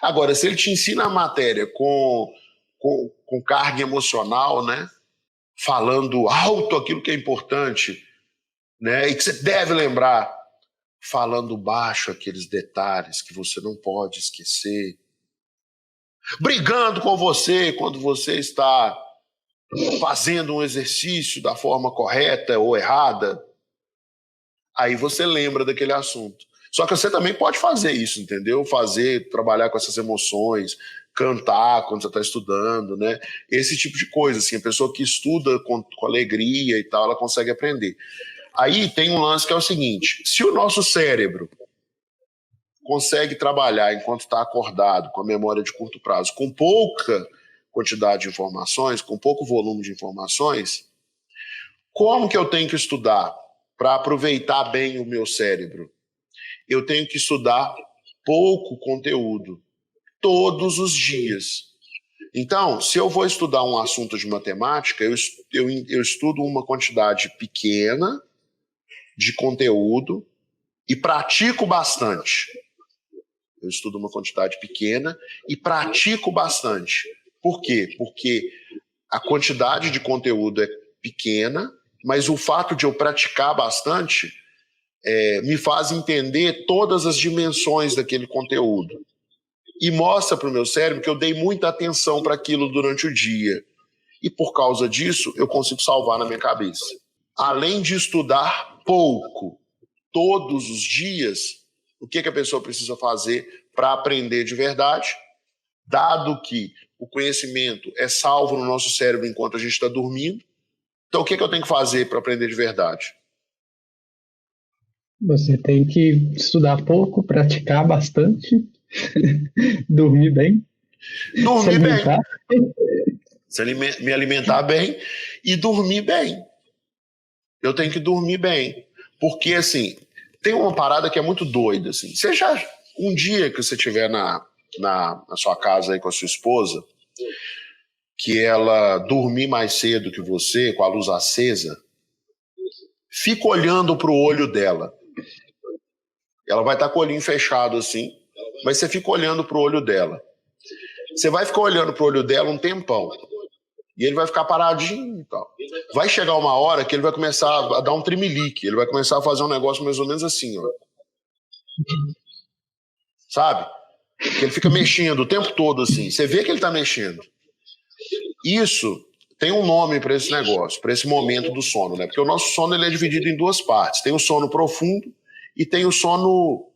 Agora, se ele te ensina a matéria com carga emocional, né, falando alto aquilo que é importante, né, e que você deve lembrar, falando baixo aqueles detalhes que você não pode esquecer, brigando com você quando você está fazendo um exercício da forma correta ou errada, aí você lembra daquele assunto. Só que você também pode fazer isso, entendeu? Trabalhar com essas emoções, cantar quando você está estudando, né? Esse tipo de coisa, assim, a pessoa que estuda com alegria e tal, ela consegue aprender. Aí tem um lance que é o seguinte: se o nosso cérebro consegue trabalhar enquanto está acordado, com a memória de curto prazo, com pouca quantidade de informações, com pouco volume de informações, como que eu tenho que estudar para aproveitar bem o meu cérebro? Eu tenho que estudar pouco conteúdo, todos os dias. Então, se eu vou estudar um assunto de matemática, eu estudo uma quantidade pequena de conteúdo e pratico bastante. Eu estudo uma quantidade pequena e pratico bastante. Por quê? Porque a quantidade de conteúdo é pequena, mas o fato de eu praticar bastante me faz entender todas as dimensões daquele conteúdo. E mostra para o meu cérebro que eu dei muita atenção para aquilo durante o dia. E por causa disso, eu consigo salvar na minha cabeça. Além de estudar pouco todos os dias, o que a pessoa precisa fazer para aprender de verdade? Dado que o conhecimento é salvo no nosso cérebro enquanto a gente está dormindo, então o que eu tenho que fazer para aprender de verdade? Você tem que estudar pouco, praticar bastante, dormir bem, se Dormir bem. alimentar. Me alimentar bem e dormir bem. Eu tenho que dormir bem. Porque, assim, tem uma parada que é muito doida, assim. Um dia que você estiver na sua casa aí com a sua esposa, que ela dormir mais cedo que você, com a luz acesa, fica olhando pro olho dela. Ela vai estar com o olhinho fechado, assim, mas você fica olhando pro olho dela. Você vai ficar olhando pro olho dela um tempão. E ele vai ficar paradinho e tal. Vai chegar uma hora que ele vai começar a dar um tremelique. Ele vai começar a fazer um negócio mais ou menos assim, ó. Sabe? Que ele fica mexendo o tempo todo assim. Você vê que ele tá mexendo. Isso tem um nome para esse negócio, para esse momento do sono, né? Porque o nosso sono ele é dividido em duas partes. Tem o sono profundo e tem o sono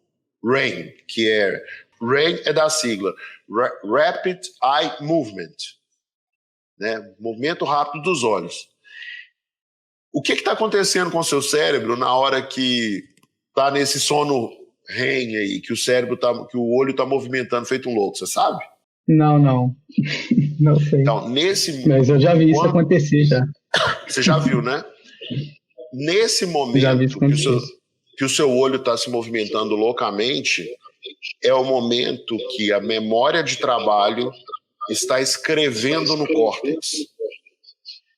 REM, que é... REM é da sigla Rapid Eye Movement, né? Movimento rápido dos olhos. O que está acontecendo com o seu cérebro na hora que está nesse sono REM aí, que o cérebro que o olho está movimentando feito um louco, você sabe? Não, não sei. Então, mas eu já vi isso acontecer já. Você já viu, né? Nesse momento já vi isso que o seu olho está se movimentando loucamente, é o momento que a memória de trabalho está escrevendo no córtex,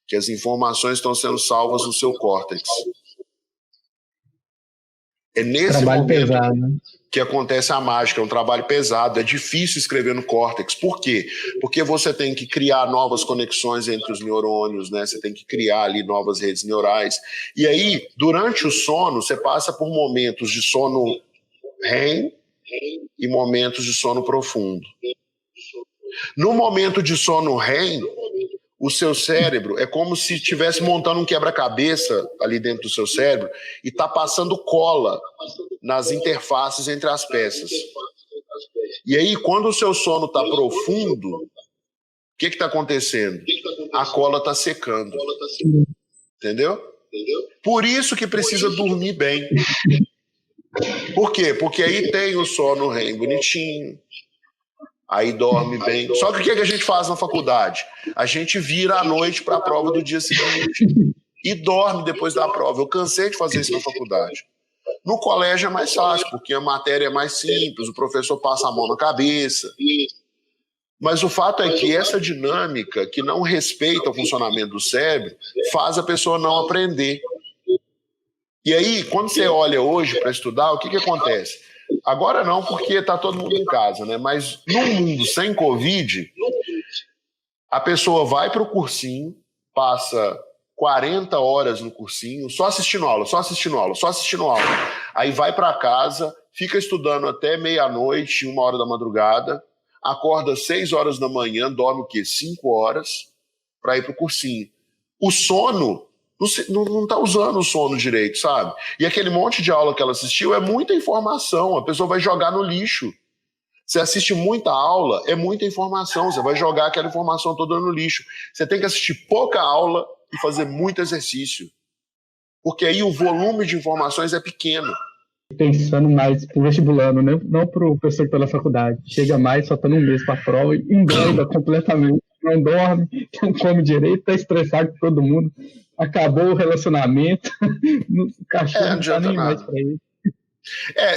que as informações estão sendo salvas no seu córtex. É nesse trabalho momento pesado, né? que acontece a mágica, é um trabalho pesado, é difícil escrever no córtex. Por quê? Porque você tem que criar novas conexões entre os neurônios, né? Você tem que criar ali novas redes neurais. E aí, durante o sono, você passa por momentos de sono REM e momentos de sono profundo. No momento de sono REM, o seu cérebro é como se estivesse montando um quebra-cabeça ali dentro do seu cérebro e está passando cola nas interfaces entre as peças. E aí, quando o seu sono está profundo, o que está acontecendo? A cola está secando. Entendeu? Por isso que precisa dormir bem. Por quê? Porque aí tem o sono REM bonitinho, aí dorme bem. Só que o que a gente faz na faculdade? A gente vira à noite para a prova do dia seguinte e dorme depois da prova. Eu cansei de fazer isso na faculdade. No colégio é mais fácil, porque a matéria é mais simples, o professor passa a mão na cabeça. Mas o fato é que essa dinâmica que não respeita o funcionamento do cérebro faz a pessoa não aprender. E aí, quando você olha hoje para estudar, o que acontece? Agora não, porque está todo mundo em casa, né? Mas num mundo sem Covid, a pessoa vai para o cursinho, passa 40 horas no cursinho, só assistindo aula. Aí vai para casa, fica estudando até meia-noite, 1h da madrugada, acorda 6 horas da manhã, dorme o quê? 5 horas para ir para o cursinho. O sono não tá usando o sono direito, sabe? E aquele monte de aula que ela assistiu é muita informação, a pessoa vai jogar no lixo. Você assiste muita aula, é muita informação, você vai jogar aquela informação toda no lixo. Você tem que assistir pouca aula e fazer muito exercício. Porque aí o volume de informações é pequeno. Pensando mais pro vestibulando, né? Não pro professor pela faculdade. Chega mais, só tá no mês pra prova e endoida completamente. Não dorme, não come direito, tá estressado com todo mundo. Acabou o relacionamento, o cachorro Não não tá adianta nem mais nada. pra ele.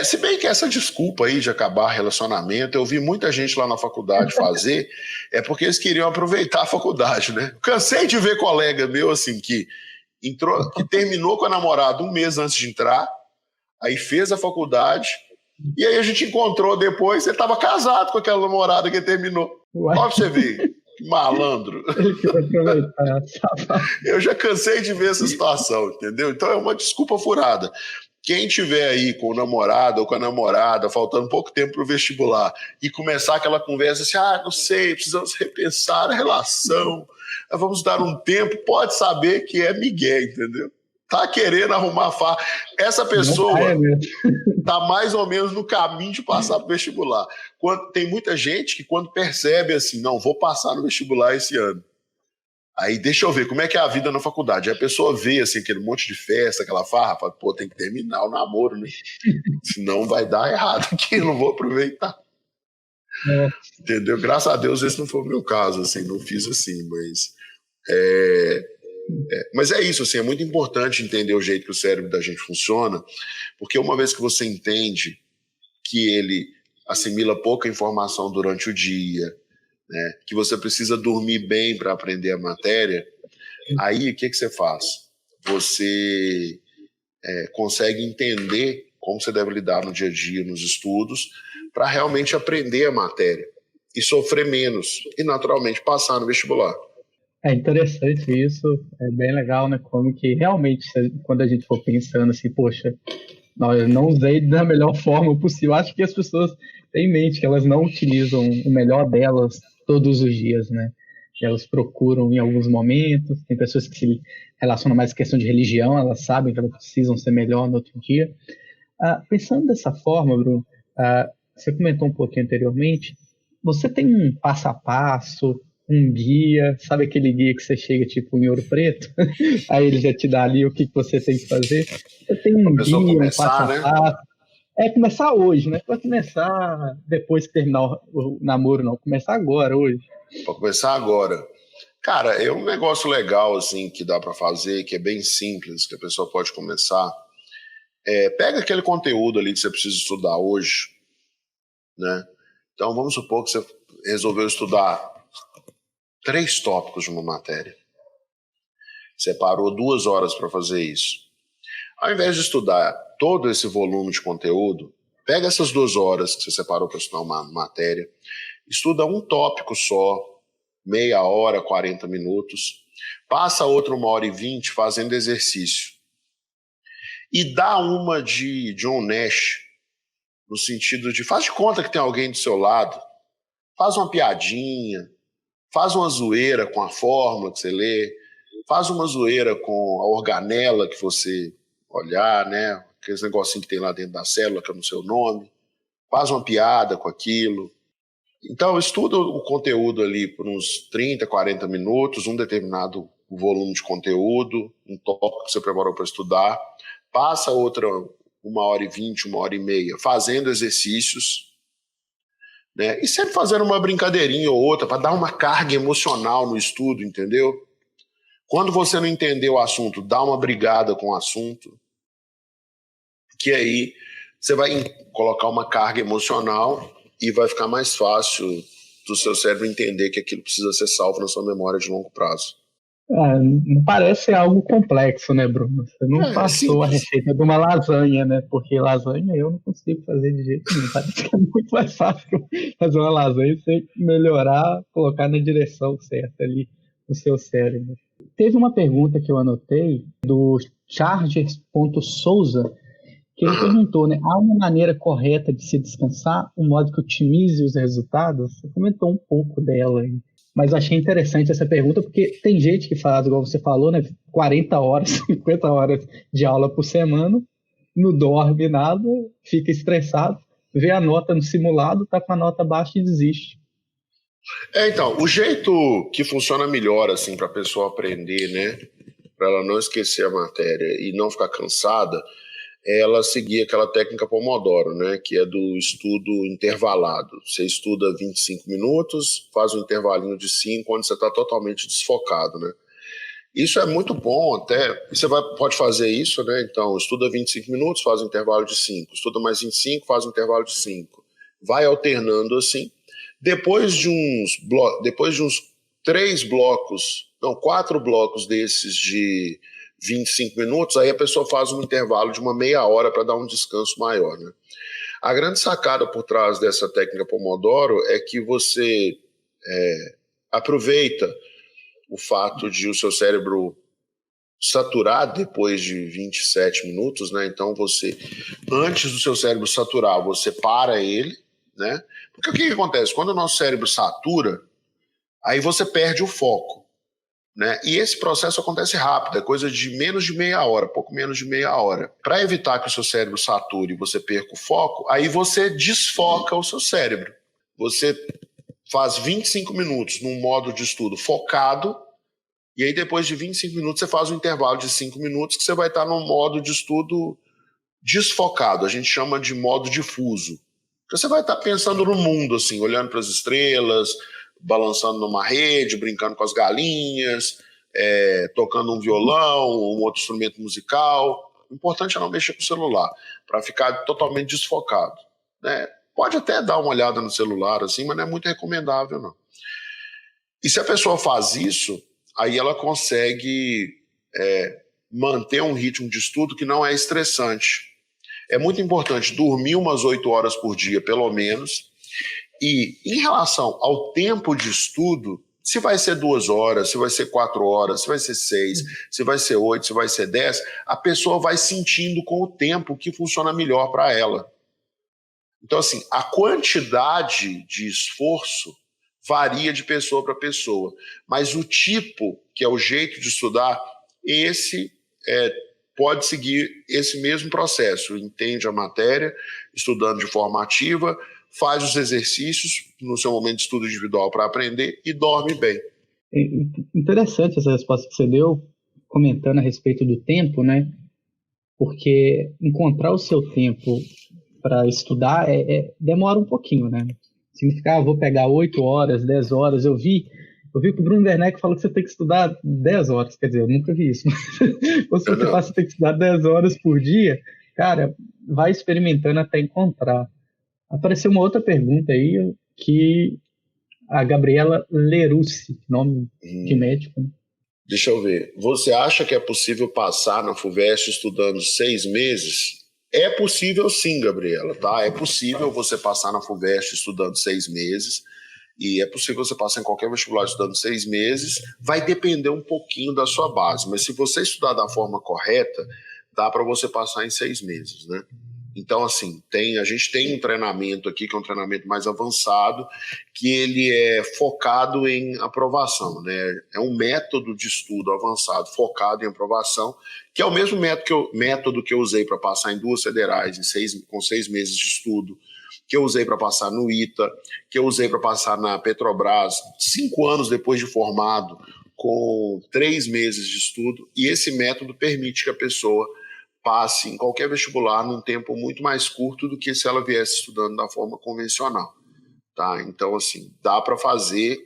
Se bem que essa desculpa aí de acabar relacionamento, eu vi muita gente lá na faculdade fazer, é porque eles queriam aproveitar a faculdade, né? Cansei de ver colega meu, assim, que terminou com a namorada um mês antes de entrar, aí fez a faculdade, e aí a gente encontrou depois, ele estava casado com aquela namorada que terminou. Olha pra você ver, que malandro. Ele quer aproveitar, sabe? Eu já cansei de ver essa situação, entendeu? Então é uma desculpa furada. Quem tiver aí com o namorado ou com a namorada, faltando pouco tempo para o vestibular, e começar aquela conversa assim, não sei, precisamos repensar a relação, vamos dar um tempo, pode saber que é migué, entendeu? Tá querendo arrumar farra. Essa pessoa tá mais ou menos no caminho de passar pro vestibular. Tem muita gente que quando percebe assim, não, vou passar no vestibular esse ano. Aí deixa eu ver como é que é a vida na faculdade. Aí a pessoa vê assim, aquele monte de festa, aquela farra, fala, pô, tem que terminar o namoro, né? Senão vai dar errado aqui, eu não vou aproveitar. Entendeu? Graças a Deus esse não foi o meu caso, assim, não fiz assim, mas é isso, assim, é muito importante entender o jeito que o cérebro da gente funciona, porque uma vez que você entende que ele assimila pouca informação durante o dia, né, que você precisa dormir bem para aprender a matéria, aí o que você faz? Você consegue entender como você deve lidar no dia a dia, nos estudos, para realmente aprender a matéria e sofrer menos e naturalmente passar no vestibular. É interessante isso, é bem legal, né? Como que realmente, quando a gente for pensando assim, poxa, eu não usei da melhor forma possível. Acho que as pessoas têm em mente que elas não utilizam o melhor delas todos os dias, né? Elas procuram em alguns momentos, tem pessoas que se relacionam mais com questão de religião, elas sabem que elas precisam ser melhor no outro dia. Pensando dessa forma, Bruno, você comentou um pouquinho anteriormente, você tem um passo a passo, um guia, sabe aquele guia que você chega tipo em Ouro Preto? Aí ele já te dá ali o que você tem que fazer. Você tem um guia, um passo a passo. Começar hoje, né? Para começar depois que terminar o namoro, não. Começar agora, hoje. Para começar agora. Cara, é um negócio legal, assim, que dá para fazer, que é bem simples, que a pessoa pode começar. Pega aquele conteúdo ali que você precisa estudar hoje, né? Então, vamos supor que você resolveu estudar 3 tópicos de uma matéria. Separou 2 horas para fazer isso. Ao invés de estudar todo esse volume de conteúdo, pega essas 2 horas que você separou para estudar uma matéria, estuda um tópico só, meia hora, 40 minutos, passa outra 1h20 fazendo exercício. E dá uma de John Nash, no sentido de faz de conta que tem alguém do seu lado, faz uma piadinha, faz uma zoeira com a fórmula que você lê, faz uma zoeira com a organela que você olhar, né? Aqueles negocinhos que tem lá dentro da célula, que é no seu nome. Faz uma piada com aquilo. Então, estuda o conteúdo ali por uns 30, 40 minutos, um determinado volume de conteúdo, um tópico que você preparou para estudar. Passa outra 1h20, 1h30, fazendo exercícios, né? E sempre fazendo uma brincadeirinha ou outra para dar uma carga emocional no estudo, entendeu? Quando você não entender o assunto, dá uma brigada com o assunto, que aí você vai colocar uma carga emocional e vai ficar mais fácil do seu cérebro entender que aquilo precisa ser salvo na sua memória de longo prazo. Não parece ser algo complexo, né, Bruno? Você não passou a receita de uma lasanha, né? Porque lasanha eu não consigo fazer de jeito nenhum. Parece que é muito mais fácil fazer uma lasanha e você melhorar, colocar na direção certa ali no seu cérebro. Teve uma pergunta que eu anotei do Chargers.Souza, que ele perguntou, né? Há uma maneira correta de se descansar, um modo que otimize os resultados? Você comentou um pouco dela aí. Mas achei interessante essa pergunta, porque tem gente que faz, igual você falou, né, 40 horas, 50 horas de aula por semana, não dorme nada, fica estressado, vê a nota no simulado, tá com a nota baixa e desiste. Então, o jeito que funciona melhor, assim, para a pessoa aprender, né, para ela não esquecer a matéria e não ficar cansada, é ela seguir aquela técnica Pomodoro, né, que é do estudo intervalado. Você estuda 25 minutos, faz um intervalinho de 5, onde você está totalmente desfocado, né. Isso é muito bom até, você pode fazer isso, né, então estuda 25 minutos, faz um intervalo de 5, estuda mais 25, faz um intervalo de 5. Vai alternando assim. Depois de uns 4 blocos desses de 25 minutos, aí a pessoa faz um intervalo de uma meia hora para dar um descanso maior, né? A grande sacada por trás dessa técnica Pomodoro é que você aproveita o fato de o seu cérebro saturar depois de 27 minutos, né? Então antes do seu cérebro saturar, você para ele, né? Porque o que acontece? Quando o nosso cérebro satura, aí você perde o foco, né? E esse processo acontece rápido, é coisa de menos de meia hora, pouco menos de meia hora. Para evitar que o seu cérebro sature e você perca o foco, aí você desfoca o seu cérebro. Você faz 25 minutos num modo de estudo focado, e aí depois de 25 minutos você faz um intervalo de 5 minutos que você vai estar num modo de estudo desfocado, a gente chama de modo difuso. Você vai estar pensando no mundo, assim, olhando para as estrelas, balançando numa rede, brincando com as galinhas, tocando um violão, um outro instrumento musical. O importante é não mexer com o celular, para ficar totalmente desfocado, né? Pode até dar uma olhada no celular, assim, mas não é muito recomendável, não. E se a pessoa faz isso, aí ela consegue manter um ritmo de estudo que não é estressante. É muito importante dormir umas 8 horas por dia, pelo menos. E em relação ao tempo de estudo, se vai ser 2 horas, se vai ser 4 horas, se vai ser 6, se vai ser 8, se vai ser 10, a pessoa vai sentindo com o tempo que funciona melhor para ela. Então, assim, a quantidade de esforço varia de pessoa para pessoa, mas o tipo, que é o jeito de estudar, esse pode seguir esse mesmo processo, entende a matéria, estudando de forma ativa, faz os exercícios no seu momento de estudo individual para aprender e dorme bem. Interessante essa resposta que você deu, comentando a respeito do tempo, né? Porque encontrar o seu tempo para estudar demora um pouquinho, né? Significa, vou pegar 8 horas, 10 horas. Eu vi que o Bruno Werneck falou que você tem que estudar 10 horas. Quer dizer, eu nunca vi isso. Mas se você fala que você tem que estudar 10 horas por dia, cara, vai experimentando até encontrar. Apareceu uma outra pergunta aí, que a Gabriela Lerucci, nome de médico, né? Deixa eu ver. Você acha que é possível passar na FUVEST estudando 6 meses? É possível sim, Gabriela, tá? É possível você passar na FUVEST estudando 6 meses e é possível você passar em qualquer vestibular estudando 6 meses. Vai depender um pouquinho da sua base, mas se você estudar da forma correta, dá para você passar em 6 meses, né? Então, assim, a gente tem um treinamento aqui, que é um treinamento mais avançado, que ele é focado em aprovação, né? É um método de estudo avançado, focado em aprovação, que é o mesmo método que eu usei para passar em 2 federais com 6 meses de estudo, que eu usei para passar no ITA, que eu usei para passar na Petrobras, 5 anos depois de formado, com 3 meses de estudo, e esse método permite que a pessoa passe em qualquer vestibular num tempo muito mais curto do que se ela viesse estudando da forma convencional, tá? Então, assim, dá para fazer,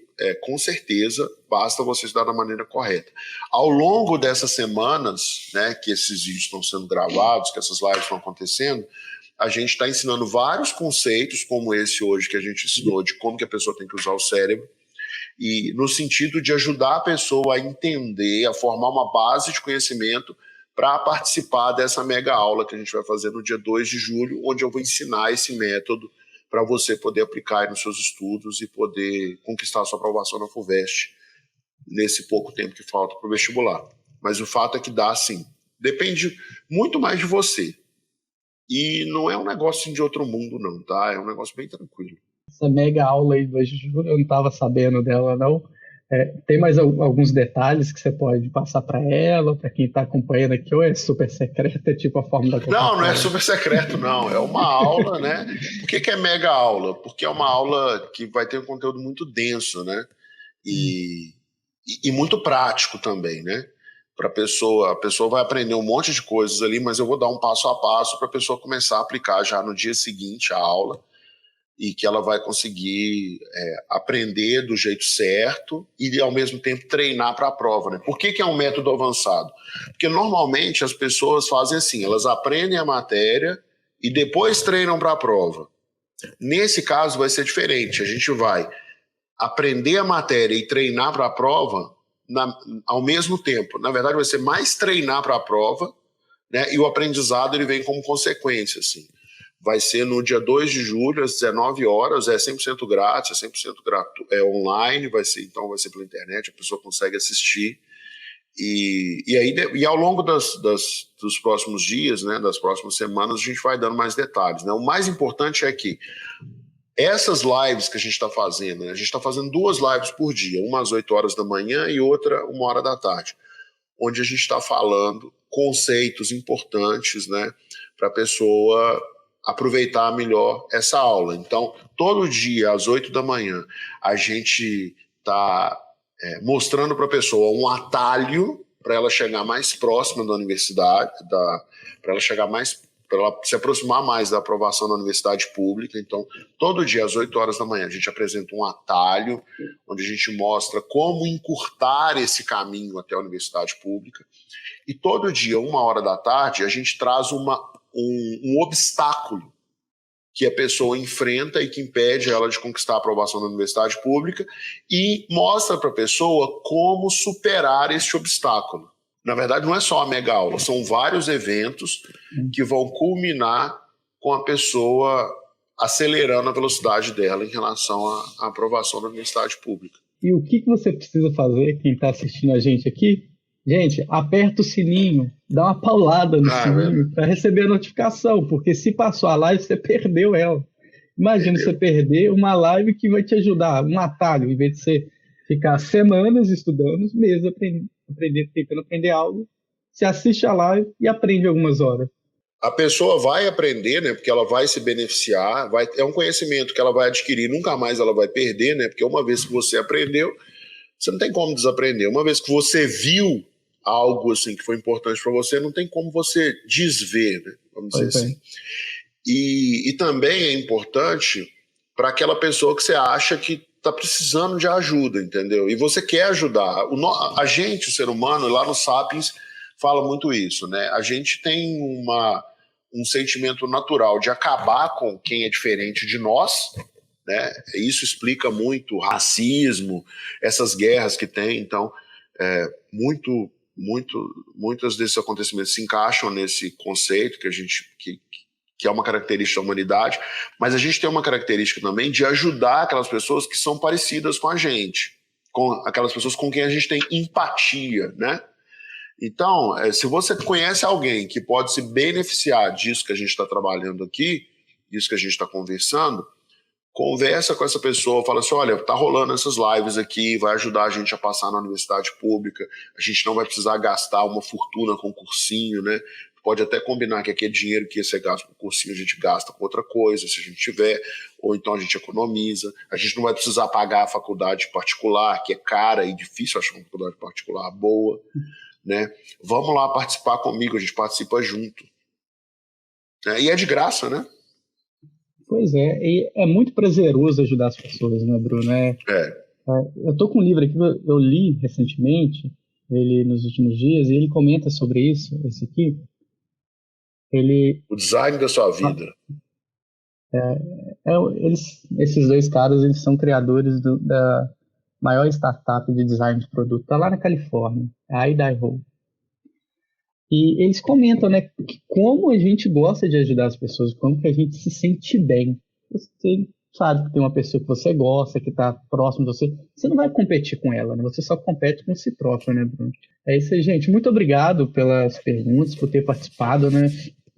com certeza, basta você estudar da maneira correta. Ao longo dessas semanas, né, que esses vídeos estão sendo gravados, que essas lives estão acontecendo, a gente está ensinando vários conceitos, como esse hoje que a gente ensinou, de como que a pessoa tem que usar o cérebro, e no sentido de ajudar a pessoa a entender, a formar uma base de conhecimento para participar dessa mega aula que a gente vai fazer no dia 2 de julho, onde eu vou ensinar esse método para você poder aplicar aí nos seus estudos e poder conquistar a sua aprovação na FUVEST nesse pouco tempo que falta para o vestibular. Mas o fato é que dá, sim. Depende muito mais de você. E não é um negócio de outro mundo, não, tá? É um negócio bem tranquilo. Essa mega aula aí do 2 de julho, eu não estava sabendo dela, não. Tem mais alguns detalhes que você pode passar para ela, para quem está acompanhando aqui, ou é super secreto, é tipo a fórmula da Coca-Cola? Não, não é super secreto, não. É uma aula, né? Por que é mega aula? Porque é uma aula que vai ter um conteúdo muito denso, né? E muito prático também, né? A pessoa vai aprender um monte de coisas ali, mas eu vou dar um passo a passo para a pessoa começar a aplicar já no dia seguinte a aula, e que ela vai conseguir aprender do jeito certo e, ao mesmo tempo, treinar para a prova. Né? Por que é um método avançado? Porque, normalmente, as pessoas fazem assim, elas aprendem a matéria e depois treinam para a prova. Nesse caso, vai ser diferente. A gente vai aprender a matéria e treinar para a prova ao mesmo tempo. Na verdade, vai ser mais treinar para a prova, né? E o aprendizado ele vem como consequência, assim. Vai ser no dia 2 de julho, às 19 horas, é 100% grátis, é 100% online, vai ser pela internet, a pessoa consegue assistir. E ao longo dos próximos dias, né, das próximas semanas, a gente vai dando mais detalhes. Né? O mais importante é que essas lives que a gente está fazendo, né, a gente está fazendo 2 lives por dia, uma às 8 horas da manhã e outra 1 hora da tarde, onde a gente está falando conceitos importantes, né, para a pessoa aproveitar melhor essa aula. Então, todo dia, às 8 da manhã, a gente está mostrando para a pessoa um atalho para ela chegar mais próxima da universidade, para ela se aproximar mais da aprovação da universidade pública. Então, todo dia, às 8 horas da manhã, a gente apresenta um atalho, onde a gente mostra como encurtar esse caminho até a universidade pública. E todo dia, 1 hora da tarde, a gente traz um obstáculo que a pessoa enfrenta e que impede ela de conquistar a aprovação da universidade pública e mostra para a pessoa como superar esse obstáculo. Na verdade, não é só a mega aula, são vários eventos que vão culminar com a pessoa acelerando a velocidade dela em relação à aprovação da universidade pública. E o que você precisa fazer, quem está assistindo a gente aqui? Gente, aperta o sininho, dá uma paulada no sininho para receber a notificação, porque se passou a live, você perdeu ela. Imagina você perder uma live que vai te ajudar, um atalho, em vez de você ficar semanas estudando, meses tentando aprender algo, você assiste a live e aprende algumas horas. A pessoa vai aprender, né? Porque ela vai se beneficiar, é um conhecimento que ela vai adquirir, nunca mais ela vai perder, né? Porque uma vez que você aprendeu, você não tem como desaprender. Uma vez que você viu algo assim que foi importante para você, não tem como você desver, né? Vamos dizer assim. E também é importante para aquela pessoa que você acha que está precisando de ajuda, entendeu? E você quer ajudar. A gente, o ser humano, lá no Sapiens, fala muito isso, né? A gente tem um sentimento natural de acabar com quem é diferente de nós, né? Isso explica muito o racismo, essas guerras que tem. Então, muitos desses acontecimentos se encaixam nesse conceito que é uma característica da humanidade, mas a gente tem uma característica também de ajudar aquelas pessoas que são parecidas com a gente, com aquelas pessoas com quem a gente tem empatia, né? Então, se você conhece alguém que pode se beneficiar disso que a gente está trabalhando aqui, disso que a gente está conversando, conversa com essa pessoa, fala assim, olha, tá rolando essas lives aqui, vai ajudar a gente a passar na universidade pública, a gente não vai precisar gastar uma fortuna com cursinho, né? Pode até combinar que aquele dinheiro que ia ser gasto com cursinho a gente gasta com outra coisa, se a gente tiver, ou então a gente economiza, a gente não vai precisar pagar a faculdade particular, que é cara e difícil achar uma faculdade particular boa, né? Vamos lá participar comigo, a gente participa junto. E é de graça, né? Pois é, e é muito prazeroso ajudar as pessoas, né, Bruno? Eu tô com um livro aqui, eu li recentemente, ele nos últimos dias, e ele comenta sobre isso, esse aqui. O design da sua vida. Esses 2 caras, eles são criadores da maior startup de design de produto, tá lá na Califórnia, a Idaho. E eles comentam, né, que como a gente gosta de ajudar as pessoas, como que a gente se sente bem. Você sabe que tem uma pessoa que você gosta, que está próximo de você, você não vai competir com ela, né? Você só compete com si próprio, né, Bruno? É isso aí, gente. Muito obrigado pelas perguntas, por ter participado, né?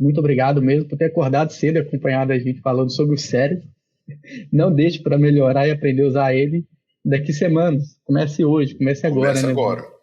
Muito obrigado mesmo por ter acordado cedo e acompanhado a gente falando sobre o cérebro. Não deixe para melhorar e aprender a usar ele. daqui semanas. Comece hoje, comece agora, Começa né? agora.